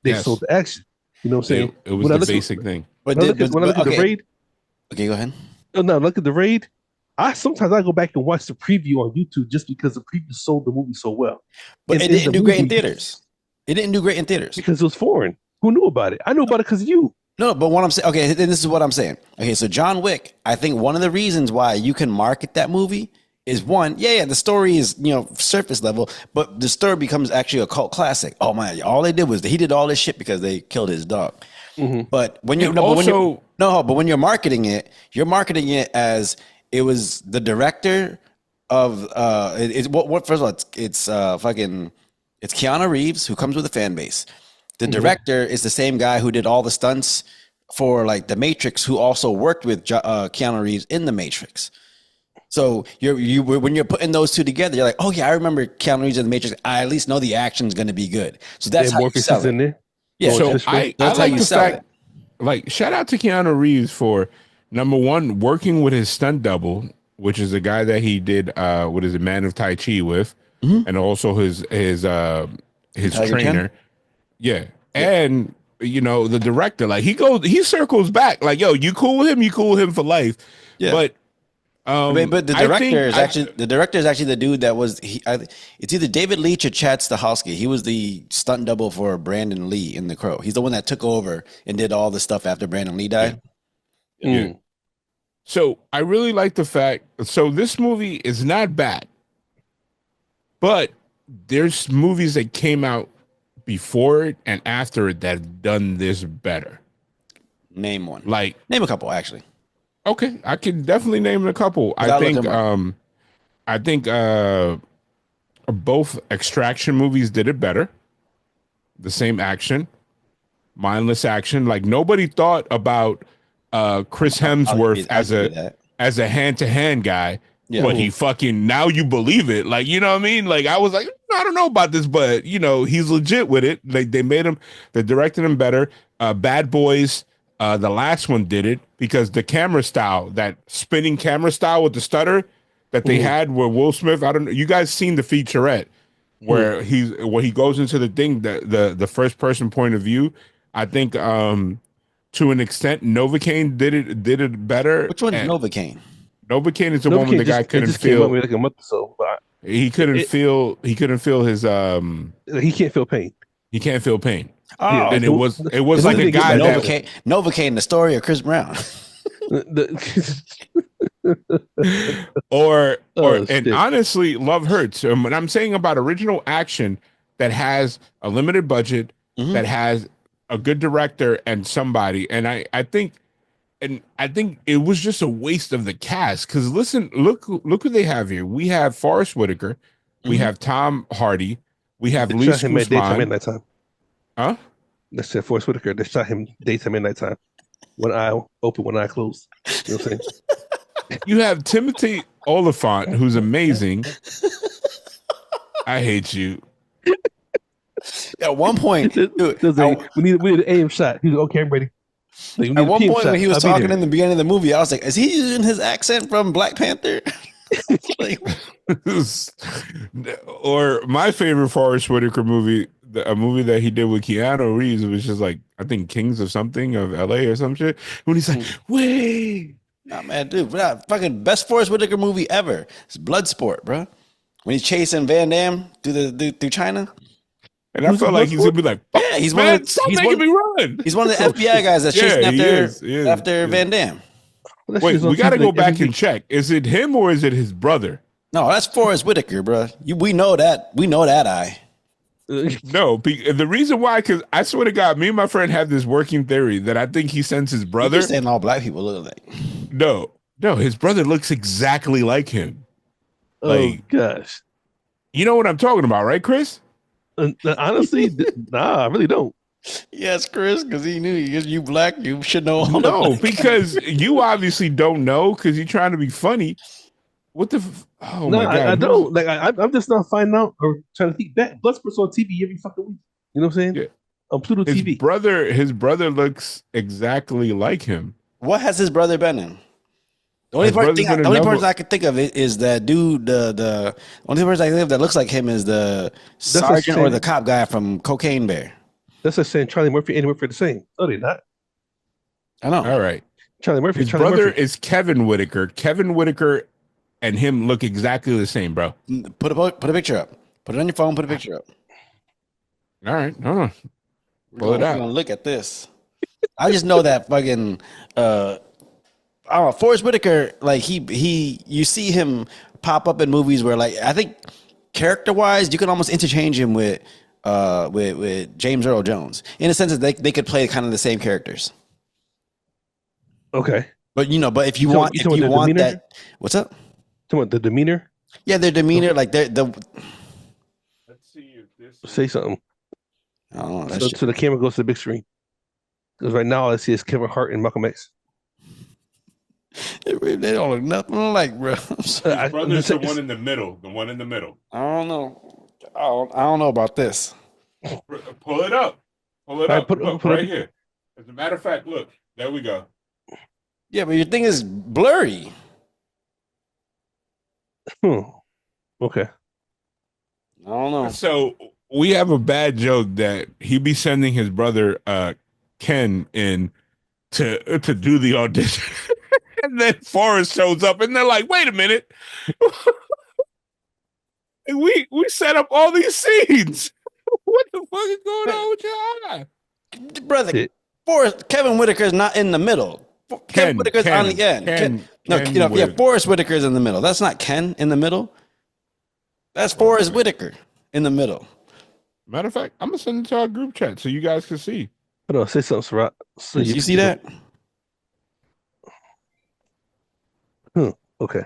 they sold the action. You know what I'm saying? It was the basic thing. When I look at the raid. Okay, go ahead. No, look at the raid. Sometimes I go back and watch the preview on YouTube just because the preview sold the movie so well. But it didn't do great in theaters. It didn't do great in theaters because it was foreign. Who knew about it? I knew about it because of you. No, but what I'm saying, okay, then this is what I'm saying. Okay, so John Wick, I think one of the reasons why you can market that movie is one, the story is, surface level, but the story becomes actually a cult classic. Oh my, all they did was he did all this shit because they killed his dog. But when you're when you're marketing it as it was the director of first of all it's Keanu Reeves who comes with a fan base. The director is the same guy who did all the stunts for like The Matrix, who also worked with Keanu Reeves in The Matrix. So when you're putting those two together, you're like, oh yeah, I remember Keanu Reeves in The Matrix. I at least know the action's going to be good. So that's how you sell it. In there. Yeah, so that's how you sell it. Like, shout out to Keanu Reeves for number one, working with his stunt double, which is the guy that he did Man of Tai Chi with, and also his trainer. Yeah. And the director, like he circles back, like, yo, you cool with him for life. Yeah. But the director is actually the dude that was it's either David Leitch or Chad Stahelski. He was the stunt double for Brandon Lee in The Crow. He's the one that took over and did all the stuff after Brandon Lee died. Yeah. So I really like the fact. So this movie is not bad, but there's movies that came out before it and after it that have done this better. Name one. Name a couple, actually. Okay, I can definitely name a couple. I think both Extraction movies did it better. The same action, mindless action. Like nobody thought about Chris Hemsworth as a hand-to-hand guy. Yeah. But he fucking, now you believe it. Like, you know what I mean? Like, I was like, I don't know about this, but he's legit with it. Like they directed him better. Bad Boys, the last one did it because the camera style, that spinning camera style with the stutter, that they had with Will Smith. I don't know. You guys seen the featurette where he goes into the thing, the first person point of view. I think to an extent Novocaine did it better. Which one's Novocaine? Novocaine is the one where the guy couldn't feel. Came up like a month or so, but he couldn't feel his he can't feel pain. He can't feel pain. Oh, and it was like a guy Novocaine, the story of Chris Brown. And honestly, Love Hurts. When I'm saying about original action that has a limited budget, that has a good director and somebody, and I think it was just a waste of the cast. Because look who they have here. We have Forrest Whitaker, we have Tom Hardy, we have Luis Guzman. Huh? That's it. Forrest Whitaker. They shot him daytime and nighttime. One eye open, one eye closed. You know what I'm saying? You have Timothy Oliphant, who's amazing. I hate you. At one point, dude, we need an aim shot. He's like, okay, I'm ready. Like, at one point when he was talking in the beginning of the movie, I was like, is he using his accent from Black Panther? Like, or my favorite Forrest Whitaker movie, a movie that he did with Keanu Reeves, which is like, I think Kings of something of LA or some shit. When he's like, wait. Nah, man, dude, fucking best Forrest Whitaker movie ever. It's Bloodsport, bro. When he's chasing Van Damme through China. And I felt like he's gonna be like, yeah, he's man, stop making me run. He's one of the FBI guys that's chasing after Van Damme. Wait, we got to go back and check. Is it him or is it his brother? No, that's Forrest Whitaker, bro. We know that. We know that eye. No, the reason why, because I swear to God, me and my friend have this working theory that I think he sends his brother. You're saying all black people look like. No, his brother looks exactly like him. Like, oh gosh, you know what I'm talking about, right, Chris? Honestly, nah, I really don't. Yes, Chris, because he knew you black, you should know. No, because you obviously don't know because you're trying to be funny. What the? Oh no, my God! I don't. Like, I'm just not finding out or trying to think back. Bloodsport's on TV every fucking week. You know what I'm saying? Yeah. On Pluto TV. His brother looks exactly like him. What has his brother been in? The only person I could think of is that dude. The only person I can think of that looks like him is the sergeant or the cop guy from Cocaine Bear. That's the same. Charlie Murphy and Eddie Murphy are the same. Oh, they're not. I know. All right. Charlie Murphy. His brother is Kevin Whitaker. Kevin Whitaker and him look exactly the same, bro. Put a picture up. Put it on your phone. Put a picture up. All right. Hold on. Pull it out. Look at this. I just know that fucking. I don't know, Forrest Whitaker, like you see him pop up in movies where, like, I think character wise, you can almost interchange him with James Earl Jones in a sense that they could play kind of the same characters. Okay, but if you want that, what's up? Talking about the demeanor? Yeah, their demeanor, like they're the. Let's see if this. Say something. I don't know. So the camera goes to the big screen. Because right now all I see is Kevin Hart and Malcolm X. They don't look nothing alike, bro. His brother's the one in the middle. The one in the middle. I don't know. I don't know about this. Pull it up. Pull it right here. As a matter of fact, look. There we go. Yeah, but your thing is blurry. Okay. I don't know. So we have a bad joke that he be sending his brother Ken in to do the audition. And then Forrest shows up, and they're like, "Wait a minute, we set up all these scenes. What the fuck is going on with your eye, brother?" Forrest Kevin Whitaker is not in the middle. Kevin Whitaker's on the end. Forrest Whitaker's in the middle. That's not Ken in the middle. That's Forrest Whitaker in the middle. Matter of fact, I'm gonna send it to our group chat so you guys can see. Hold on, say something, Sarat. So you see that? Okay.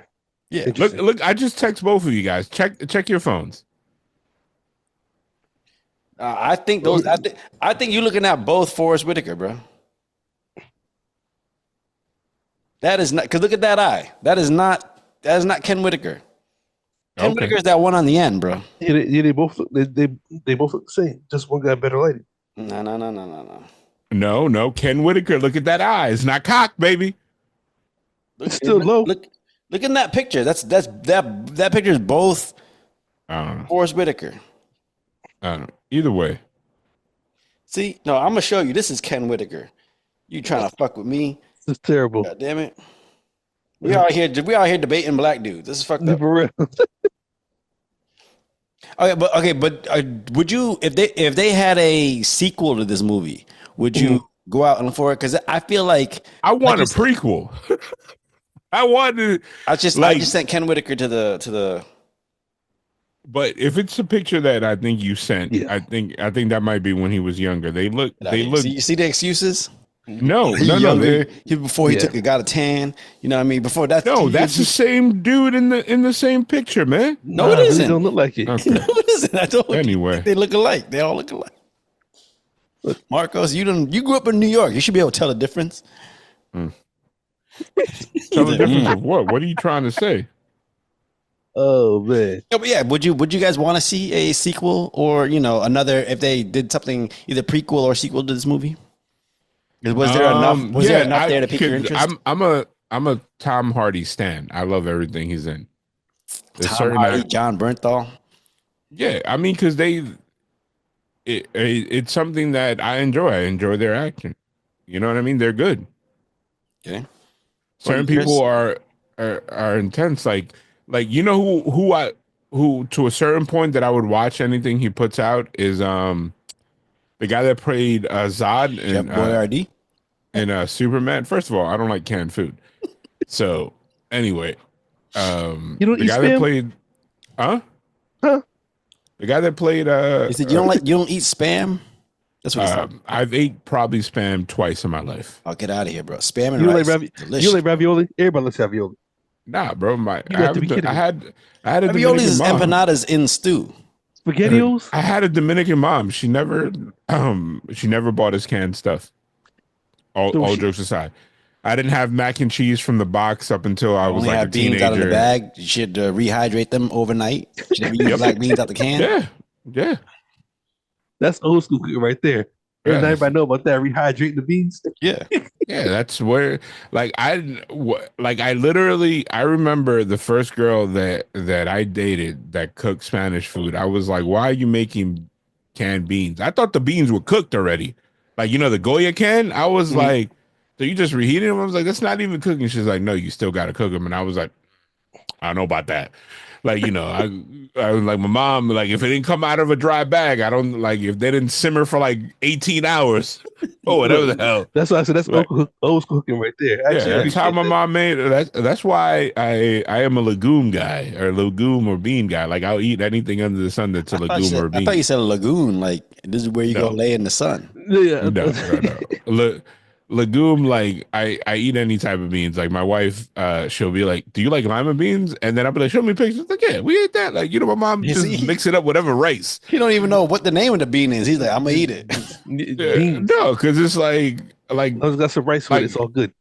Yeah. Look. I just text both of you guys. Check your phones. I think you're looking at both Forrest Whitaker, bro. That is not, because look at that eye. That is not Ken Whitaker. Ken Whitaker is that one on the end, bro. Yeah, they both look the same. Just one got better lighting. No. Ken Whitaker. Look at that eye. It's not cocked, baby. It's still low. Look in that picture. That picture is both I don't know. Forrest Whitaker. I don't know. Either way. See, no, I'm gonna show you. This is Ken Whitaker. You trying to fuck with me? This is terrible. God damn it. We out here debating black dudes. This is fucked up. For real. But would you, if they had a sequel to this movie, would you go out and look for it? Because I feel like I want a prequel. I want to. I just sent Ken Whitaker to the. But if it's a picture that I think you sent, I think that might be when he was younger. They look. You see the excuses? No. Before he got a tan. You know what I mean? Before that. No, that's the same dude in the same picture, man. No, it isn't. They don't look like it. Okay. No, it isn't. I told you. Anyway, they look alike. They all look alike. Look, Marcos, you grew up in New York. You should be able to tell the difference. Tell the difference of what? What are you trying to say? Oh man. Yeah, but yeah, would you guys want to see a sequel or another if they did something either prequel or sequel to this movie? Was there enough? Was there enough there to pique your interest? I'm a Tom Hardy stan. I love everything he's in. Tom Hardy, John Bernthal. Yeah, I mean, because it's something that I enjoy. I enjoy their acting. You know what I mean? They're good. Okay. Certain people are intense. Like who to a certain point that I would watch anything he puts out is the guy that played Zod in Superman. First of all, I don't like canned food. So anyway, you don't the eat guy spam? that played the guy that played He said you don't eat spam? That's what he said. I've ate probably spam twice in my life. I'll get out of here, bro. Spam and You rice. you like ravioli? Everybody likes ravioli. Nah, bro. You got to be kidding me. I had a Raviolis is Dominican mom. empanadas in stew. SpaghettiOs? I had a Dominican mom. She never bought us canned stuff. All jokes aside, I didn't have mac and cheese from the box up until I was like a teenager. Beans out of the bag. You should rehydrate them overnight. You should never use black beans out the can. Yeah. That's old school cooking right there. Yeah. Doesn't everybody know about that? Rehydrating the beans? Yeah. Yeah, that's where I remember the first girl that I dated that cooked Spanish food. I was like, why are you making canned beans? I thought the beans were cooked already. Like, the Goya can. I was like, so you just reheating them? I was like, that's not even cooking. She's like, no, you still got to cook them. And I was like, I don't know about that. Like, I was like, my mom, like, if it didn't come out of a dry bag, I don't like if they didn't simmer for like 18 hours or whatever the hell. That's why I said that's old school cooking right there. Yeah, that's how my mom made it. That's why I am a legume guy or legume or bean guy. Like, I'll eat anything under the sun that's a legume or bean. I thought you said a lagoon. Like, this is where you go lay in the sun. Yeah. No. Legume, like I eat any type of beans. Like my wife, she'll be like, "Do you like lima beans?" And then I'll be like, "Show me pictures." Like, yeah, we ate that. Like, my mom just mix it up whatever rice. He don't even know what the name of the bean is. He's like, "I'm gonna eat it." No, because it's like I got some rice with it. It's all good.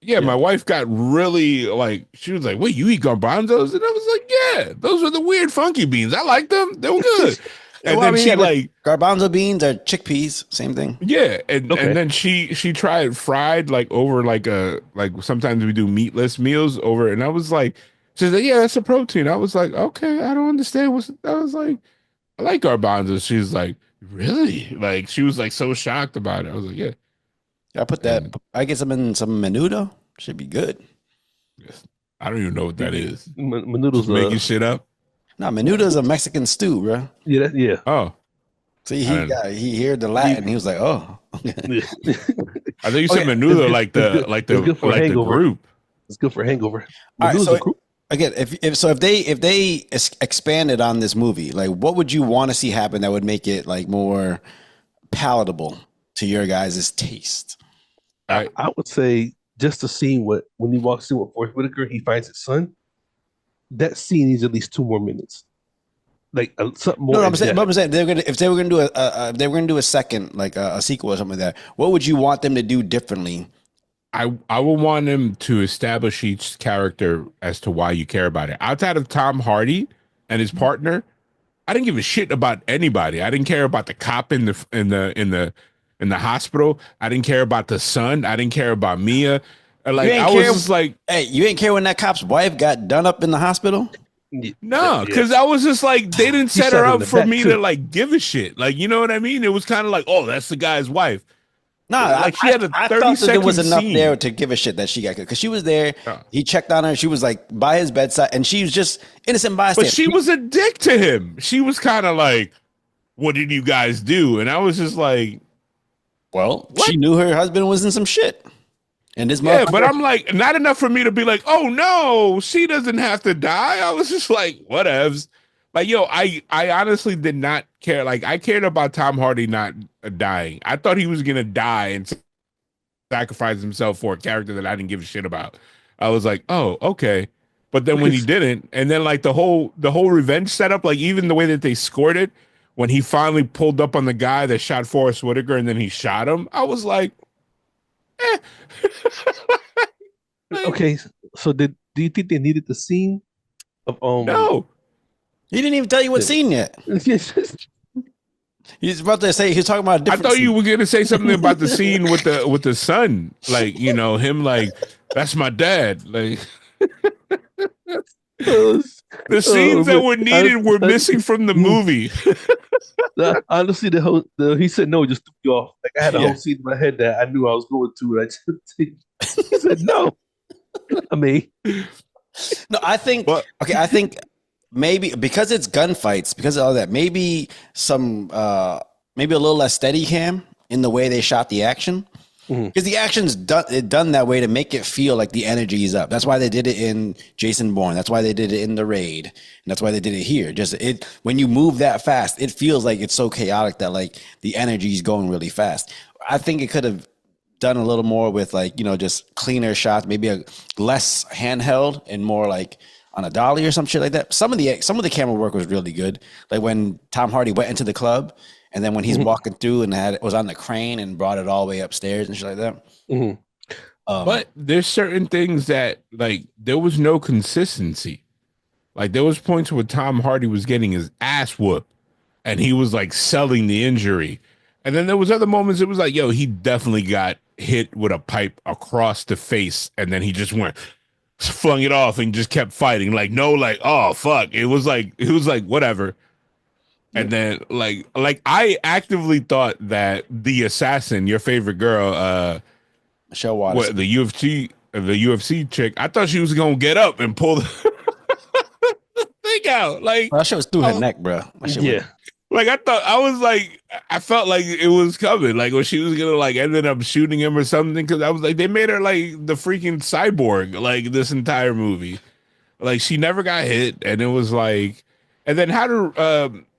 Yeah, my wife got really like, she was like, "Wait, you eat garbanzos?" And I was like, "Yeah, those were the weird funky beans. I like them. They were good." And then she garbanzo beans or chickpeas, same thing. Yeah, and then she tried fried like over like sometimes we do meatless meals over, and I was like, she's like, yeah, that's a protein. I was like, okay, I don't understand. I was like, I like garbanzos. She's like, really? Like she was like so shocked about it. I was like, yeah. I put that. I get some in some menudo. Should be good. Yes. I don't even know what that is. Menudo's making shit up. No, menudo is a Mexican stew, bro. Yeah. Oh. See, he heard the Latin. He was like, "Oh." I think you said menudo like the group. It's good for hangover. All right, so again, if they expanded on this movie, like, what would you want to see happen that would make it like more palatable to your guys' taste? I would say just the scene when he walks in with Forrest Whitaker, he finds his son. That scene needs at least 2 more minutes, like something more. No, I'm saying if they were gonna do a second, like a sequel or something like that, what would you want them to do differently? I would want them to establish each character as to why you care about it. Outside of Tom Hardy and his partner, I didn't give a shit about anybody. I didn't care about the cop in the hospital. I didn't care about the son. I didn't care about Mia. Like I was just like, hey, you ain't care when that cop's wife got done up in the hospital? No, because I was just like, they didn't set her up for me to like give a shit. Like, you know what I mean? It was kind of like, oh, that's the guy's wife. No, like she had a 30 I thought that there was enough scene there to give a shit that she got, because she was there. He checked on her. She was like by his bedside, and she was just innocent bystander. But she was a dick to him. She was kind of like, what did you guys do? And I was just like, well, what? She knew her husband was in some shit. And this but I'm like, not enough for me to be like, oh no, she doesn't have to die. I was just like, whatevs. Like, yo, I honestly did not care. Like, I cared about Tom Hardy not dying. I thought he was gonna die and sacrifice himself for a character that I didn't give a shit about. I was like, oh, okay. But then when he didn't, and then like the whole revenge setup, like even the way that they scored it, when he finally pulled up on the guy that shot Forrest Whitaker and then he shot him, I was like, okay, so do you think they needed the scene of No. He didn't even tell you what scene yet. He's about to say, he's talking about a different I thought scene. you were gonna say something about the scene with the son. Like, you know, him like, that's my dad. Like the scenes that were needed were missing from the movie. Honestly, he said no, just took you off. Like I had a whole scene in my head that I knew I was going to. And he said no. I mean, no, I think I think maybe because it's gunfights, because of all that, maybe maybe a little less steady cam in the way they shot the action. Because the action's done that way to make it feel like the energy is up. That's why they did it in Jason Bourne. That's why they did it in The Raid. And that's why they did it here. Just when you move that fast, it feels like it's so chaotic that like the energy is going really fast. I think it could have done a little more with like, you know, just cleaner shots, maybe a less handheld and more like on a dolly or some shit like that. Some of the camera work was really good. Like when Tom Hardy went into the club, and then when he's walking through and was on the crane and brought it all the way upstairs and shit like that. But there's certain things that like there was no consistency. Like there was points where Tom Hardy was getting his ass whooped and he was like selling the injury. And then there was other moments it was like, yo, he definitely got hit with a pipe across the face. And then he just flung it off and just kept fighting. Like, no, like, oh fuck. It was like whatever. And then like I actively thought that the assassin, your favorite girl, Michelle Waters, the UFC chick, I thought she was gonna get up and pull the thing out. Like that shit was through her neck, bro. Like I felt like it was coming. Like when she was gonna like ended up shooting him or something, because I was like, they made her like the freaking cyborg like this entire movie. Like she never got hit, and it was like, and then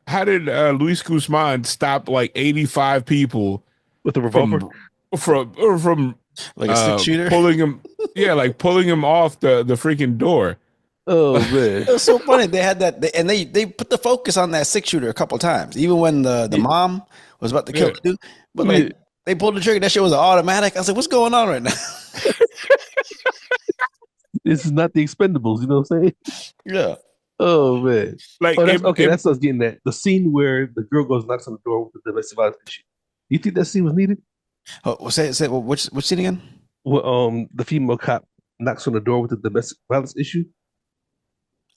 how did Luis Guzman stop like 85 people with a revolver from like a six shooter pulling him? Yeah, like pulling him off the freaking door. Oh man, it was so funny. They had that, and they put the focus on that six shooter a couple of times, even when the mom was about to kill the dude. But like they pulled the trigger, that shit was automatic. I was like, what's going on right now? This is not the Expendables, you know what I'm saying? Yeah. Oh man, like that's us getting that. The scene where the girl goes knocks on the door with the domestic violence issue. You think that scene was needed? Oh, say which scene again? Well, the female cop knocks on the door with the domestic violence issue.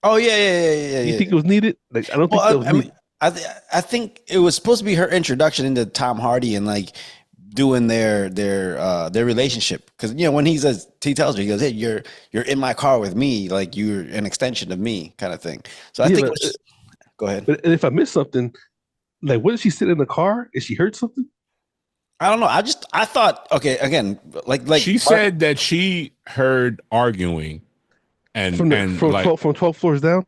Oh yeah. You think it was needed? Like I don't think that was needed. I think it was supposed to be her introduction into Tom Hardy and like doing their relationship, because you know when he tells her, he goes, hey, you're in my car with me, like you're an extension of me, kind of thing. So I think go ahead. But if I missed something, like what did she sit in the car? Is she heard something? I don't know. I thought, okay, again, like she said that she heard arguing and from 12 floors down.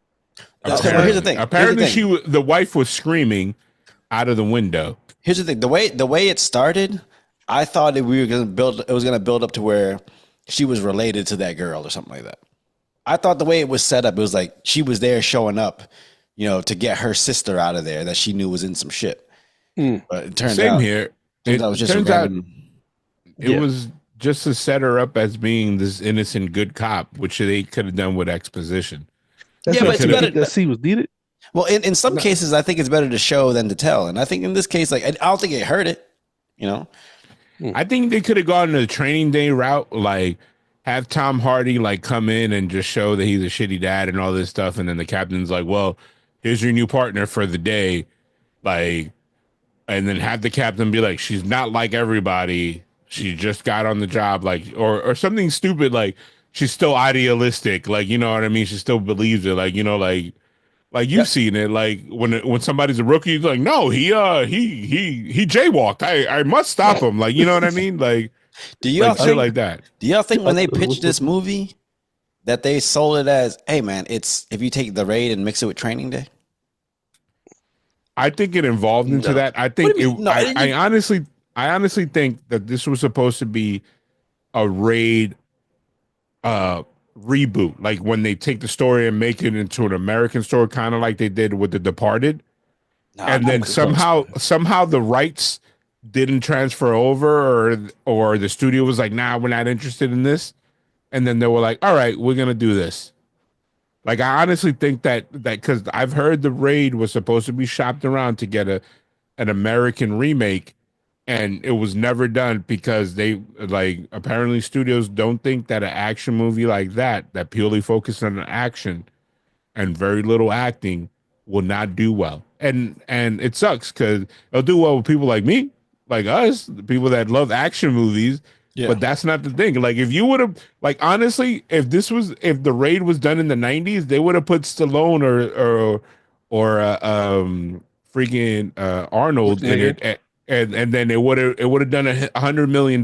Here's the thing. Apparently the wife was screaming out of the window. Here's the thing. The way it started, I thought it was gonna build up to where she was related to that girl or something like that. I thought the way it was set up, it was like she was there showing up, you know, to get her sister out of there that she knew was in some shit. But it turns out here. It was just to set her up as being this innocent good cop, which they could have done with exposition. But it's better that scene was needed. Well, in some cases, I think it's better to show than to tell, and I think in this case, like I don't think it hurt it. You know, I think they could have gone the training day route, like have Tom Hardy like come in and just show that he's a shitty dad and all this stuff, and then the captain's like, "Well, here's your new partner for the day," like, and then have the captain be like, "She's not like everybody. She just got on the job," like, or something stupid like, "She's still idealistic," like, you know what I mean? She still believes it, like, you know, like you've seen it, like when somebody's a rookie, he's like, "No, he jaywalked. I must stop him," like, you know what I mean? Do y'all Like shit think? like that. Do y'all think when they pitched this movie that they sold it as, "Hey man, it's if you take the raid and mix it with Training Day"? I think it evolved into No. that. I think it. No, I honestly think that this was supposed to be a raid reboot, like when they take the story and make it into an American story, kind of like they did with The Departed, and then somehow the rights didn't transfer over, or the studio was like, "Nah, we're not interested in this," and then they were like, "All right, we're gonna do this." Like I honestly think that because I've heard the raid was supposed to be shopped around to get an American remake, and it was never done because they like apparently studios don't think that an action movie like that purely focused on action and very little acting will not do well. And it sucks because it'll do well with people like me, like us, the people that love action movies. Yeah. But that's not the thing. Like if you would have, like honestly, if the raid was done in the '90s, they would have put Stallone or freaking Arnold in it, and then it would have done $100 million.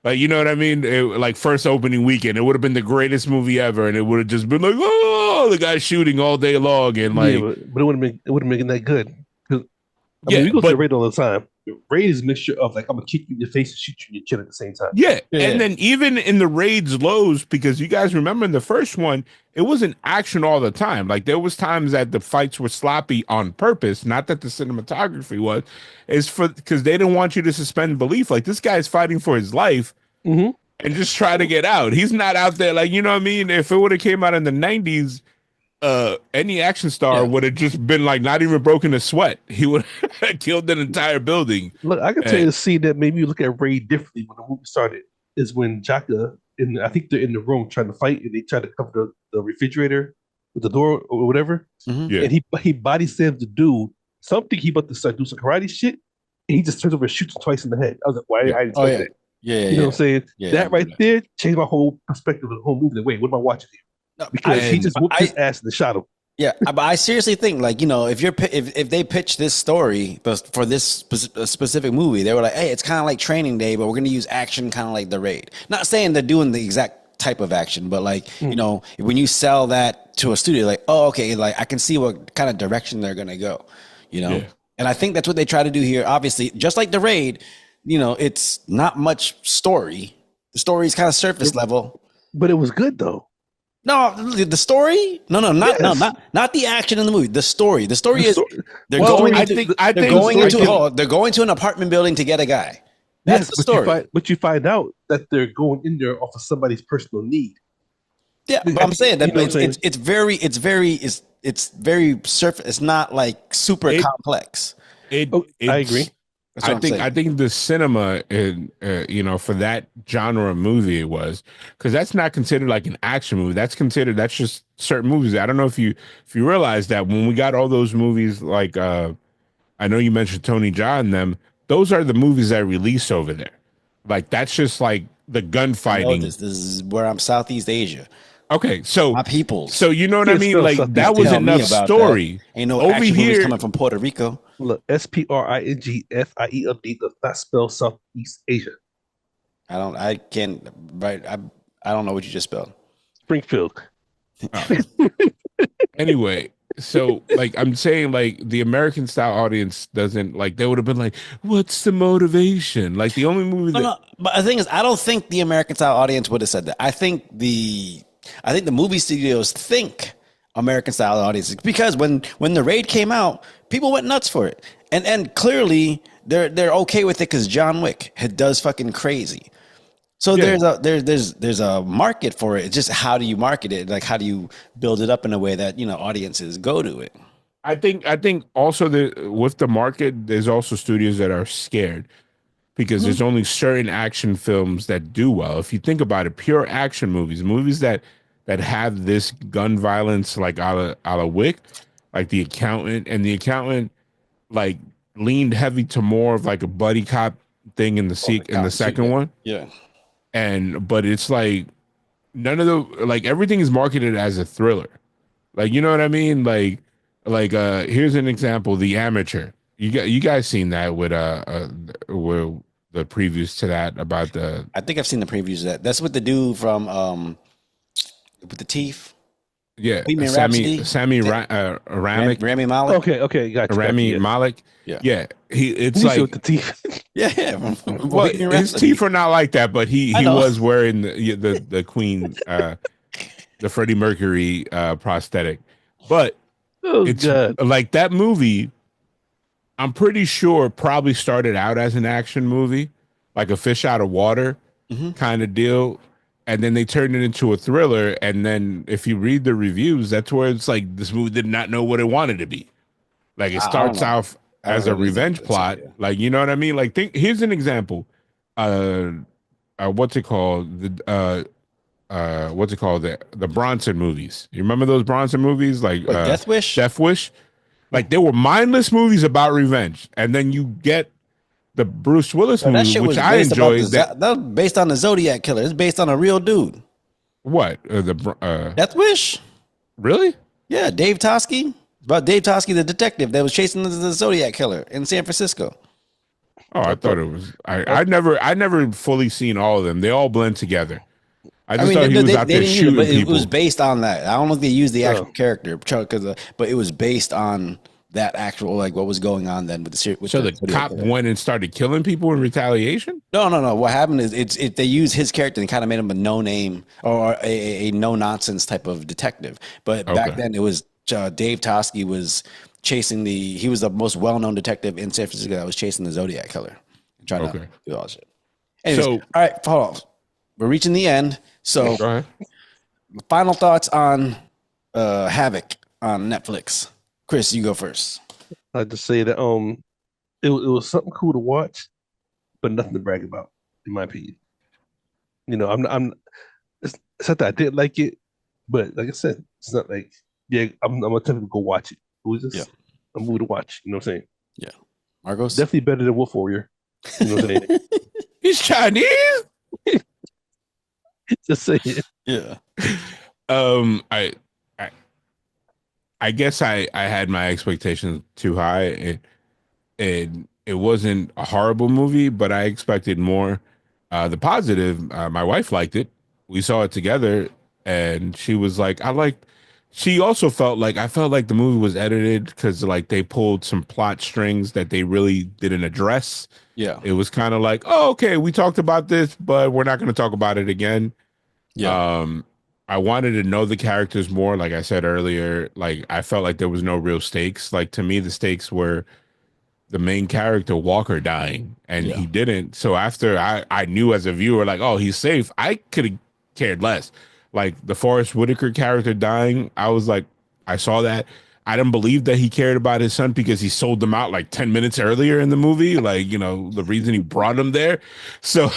Like, you know what I mean? Like first opening weekend, it would have been the greatest movie ever, and it would have just been like, oh, the guy shooting all day long, and like, yeah, but it wouldn't make it that good. 'Cause, I mean, yeah, we go to the but raid all the time. Raid is a mixture of like I'm gonna kick you in your face and shoot you in your chin at the same time. yeah, Yeah. and then even in the raids lows, because you guys remember in the first one, it wasn't action all the time. Like there was times that the fights were sloppy on purpose, not that the cinematography was. Is for because they didn't want you to suspend belief. Like this guy's fighting for his life Mm-hmm. and just try to get out. He's not out there like, you know what I mean? If it would have came out in the '90s, any action star would have just been like not even broken a sweat. He would have killed an entire building. Look, I can tell you the scene that made me look at Raid differently when the movie started is when Jaka I think they're in the room trying to fight and they try to cover the refrigerator with the door or whatever. Mhm. Yeah. And he body slams the dude. Something he about to start do some karate shit. And he just turns over and shoots him twice in the head. I was like, why? Yeah. I didn't Oh, expect yeah. that. Yeah, You know what I'm saying? Yeah, I that remember right that. there changed my whole perspective of the whole movie. Like, wait, what am I watching here? Because he just whooped his ass and shot him. Yeah, but I seriously think, like, you know, if they pitch this story for this specific movie, they were like, hey, it's kind of like Training Day, but we're gonna use action kind of like The Raid. Not saying they're doing the exact type of action, but like, you know, when you sell that to a studio, like, oh, okay, like I can see what kind of direction they're gonna go, you know. Yeah. And I think that's what they try to do here. Obviously, just like The Raid, you know, it's not much story. The story is kind of surface level. But it was good though. No, the story. No, not the action in the movie. The story. The story is they're Well, going. I Into, think- I they're think going the into. story- Hold on, they're going to an apartment building to get a guy. That's the story. But you find out that they're going in there off of somebody's personal need. Yeah, but I'm saying that You know what I'm saying? it's very surface. It's not like super complex. I agree. That's what I'm saying. I think the cinema in you know, for that genre of movie it was, because that's not considered like an action movie. That's just certain movies. I don't know if you realize that when we got all those movies like I know you mentioned Tony Jaa and them, those are the movies that release over there. Like that's just like the I know gunfighting. this is where I'm Southeast Asia. Okay, so My peoples. So you know what I Yes, mean? no, Like something that to was Tell me enough about story. that. Ain't no Over action movies here- coming from Puerto Rico. Look, SPRINGFIELD does not spell Southeast Asia. I don't know what you just spelled. Springfield. Anyway, so like I'm saying, like the American style audience doesn't like. They would have been like, "What's the motivation?" Like the only movie that No, but the thing is, I don't think the American style audience would have said that. I think the movie studios think American style audiences, because when The Raid came out, people went nuts for it, and clearly they're okay with it because John Wick does fucking crazy. So Yeah. there's a market for it. It's just how do you market it? Like how do you build it up in a way that, you know, audiences go to it? I think also with the market, there's also studios that are scared because there's only certain action films that do well. If you think about it, pure action movies that have this gun violence, like a la Wick, like The Accountant, and The Accountant like leaned heavy to more of like a buddy cop thing in the second one. Yeah. But it's like none of the like everything is marketed as a thriller. Like, you know what I mean? Like here's an example, The Amateur. You guys seen that with the previews to that about the I think I've seen the previews of that. That's what the dude from with the teeth. Yeah, Rami Malek. Okay, gotcha. Rami Malek. Yeah. It's like with the teeth. Yeah. Well, his teeth are not like that, but he was wearing the Queen the Freddie Mercury prosthetic. But it's God. like that movie, I'm pretty sure probably started out as an action movie, like a fish out of water kind of deal. And then they turned it into a thriller. And then if you read the reviews, that's where it's like this movie did not know what it wanted to be. Like it starts off as a revenge plot. Like, you know what I mean? Like here's an example. What's it called? The Bronson movies. You remember those Bronson movies? Like Death Wish? Death Wish. Like they were mindless movies about revenge. And then you get the Bruce Willis movie, which I enjoyed. That was based on the Zodiac Killer. It's based on a real dude. What? Death Wish? Really? Yeah, Dave Toschi. It's about Dave Toschi, the detective that was chasing the Zodiac Killer in San Francisco. Oh, I thought it was. I never fully seen all of them. They all blend together. I thought he was out there shooting people. It was based on that. I don't know if they used the actual character, but it was based on that actual, like, what was going on then with the so the cop went and started killing people in retaliation? No. What happened is they used his character and kind of made him a no name or a no nonsense type of detective. But back then it was Dave Toschi was chasing he was the most well known detective in San Francisco that was chasing the Zodiac Killer and trying to do all that shit. Anyways, all right, hold on. We're reaching the end. So go ahead. Final thoughts on Havoc on Netflix. Chris, you go first. I just say that it was something cool to watch, but nothing to brag about, in my opinion. You know, it's not that I didn't like it, but like I said, it's not like I'm gonna tell people to go watch it. It was just a movie to watch. You know what I'm saying? Yeah, Marcos, definitely better than Wolf Warrior. You know what I'm saying? He's Chinese. Just say it. Yeah. I guess I had my expectations too high, and it wasn't a horrible movie, but I expected more. The positive, my wife liked it. We saw it together, and she was like, she also felt like I felt like the movie was edited because like they pulled some plot strings that they really didn't address. Yeah. It was kind of like, oh, okay, we talked about this, but we're not going to talk about it again. Yeah. I wanted to know the characters more. Like I said earlier, like I felt like there was no real stakes. Like to me, the stakes were the main character Walker dying, and he didn't. So after I knew as a viewer, like, oh, he's safe, I could have cared less. Like the Forrest Whitaker character dying, I was like, I saw that. I didn't believe that he cared about his son because he sold them out like 10 minutes earlier in the movie. Like, you know, the reason he brought him there. So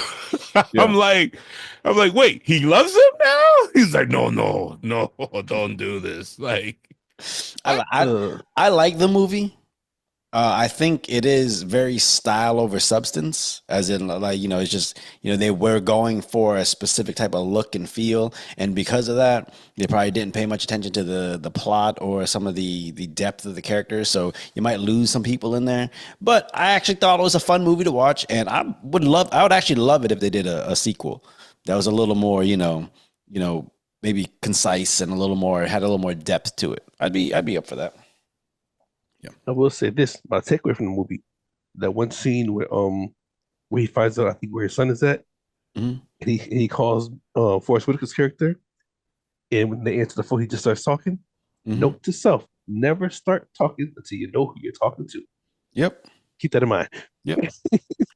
I'm like, wait, he loves him now? He's like, no, don't do this. Like, I like the movie. I think it is very style over substance, as in, like, you know, it's just, you know, they were going for a specific type of look and feel, and because of that, they probably didn't pay much attention to the plot or some of the depth of the characters, so you might lose some people in there. But I actually thought it was a fun movie to watch, and I would actually love it if they did a sequel that was a little more, you know, maybe concise and had a little more depth to it. I'd be up for that. Yeah. I will say this, my takeaway from the movie, that one scene where he finds out, I think, where his son is at, and he calls Forrest Whitaker's character, and when they answer the phone, he just starts talking. Note to self: never start talking until you know who you're talking to. Yep. Keep that in mind. Yep.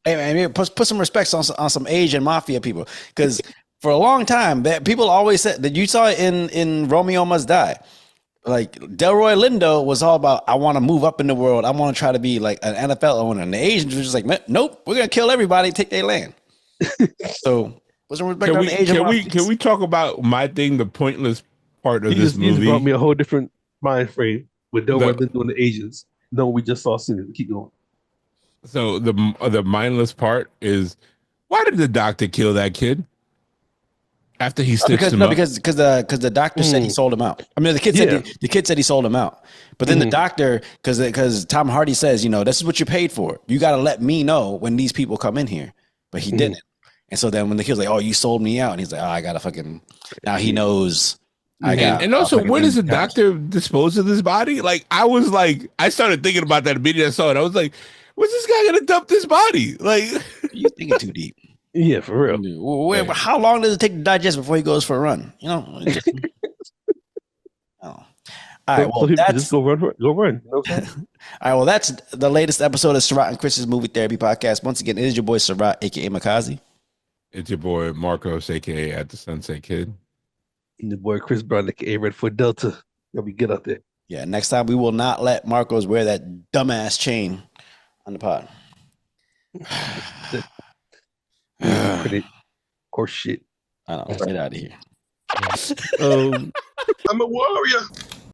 Hey man, put some respect on some Asian mafia people, because for a long time, people always said that you saw it in Romeo Must Die. like Delroy Lindo was all about, I want to move up in the world. I want to try to be like an NFL owner. And the Asians were just like, nope, we're gonna kill everybody, take their land. So what's the respect on the Asian? Can we talk about my thing, the pointless part of this movie? You just brought me a whole different mind frame with Delroy Lindo and the Asians. No, we just saw soon. Keep going. So the mindless part is, why did the doctor kill that kid? After he stitched him up? Because the doctor said he sold him out. I mean, the kid said he sold him out. But then the doctor, because Tom Hardy says, this is what you're paid for. You got to let me know when these people come in here. But he didn't. And so then when the kid's like, oh, you sold me out. And he's like, oh, I got to fucking, now he knows. And also, where does the doctor dispose of this body? Like, I started thinking about that immediately I saw it. I was like, where's this guy going to dump this body? Like, you thinking too deep. Yeah, for real. How long does it take to digest before he goes for a run? All right, well, just go run. Go run. All right, well, that's the latest episode of Sarat and Chris's Movie Therapy Podcast. Once again, it is your boy Sarat, aka Makazi. It's your boy Marcos, aka at the Sunset Kid. And your boy Chris Brown, aka Red Foot Delta. You'll be good out there. Yeah, next time we will not let Marcos wear that dumbass chain on the pod. Horse shit. I don't know. Get out of here. I'm a warrior.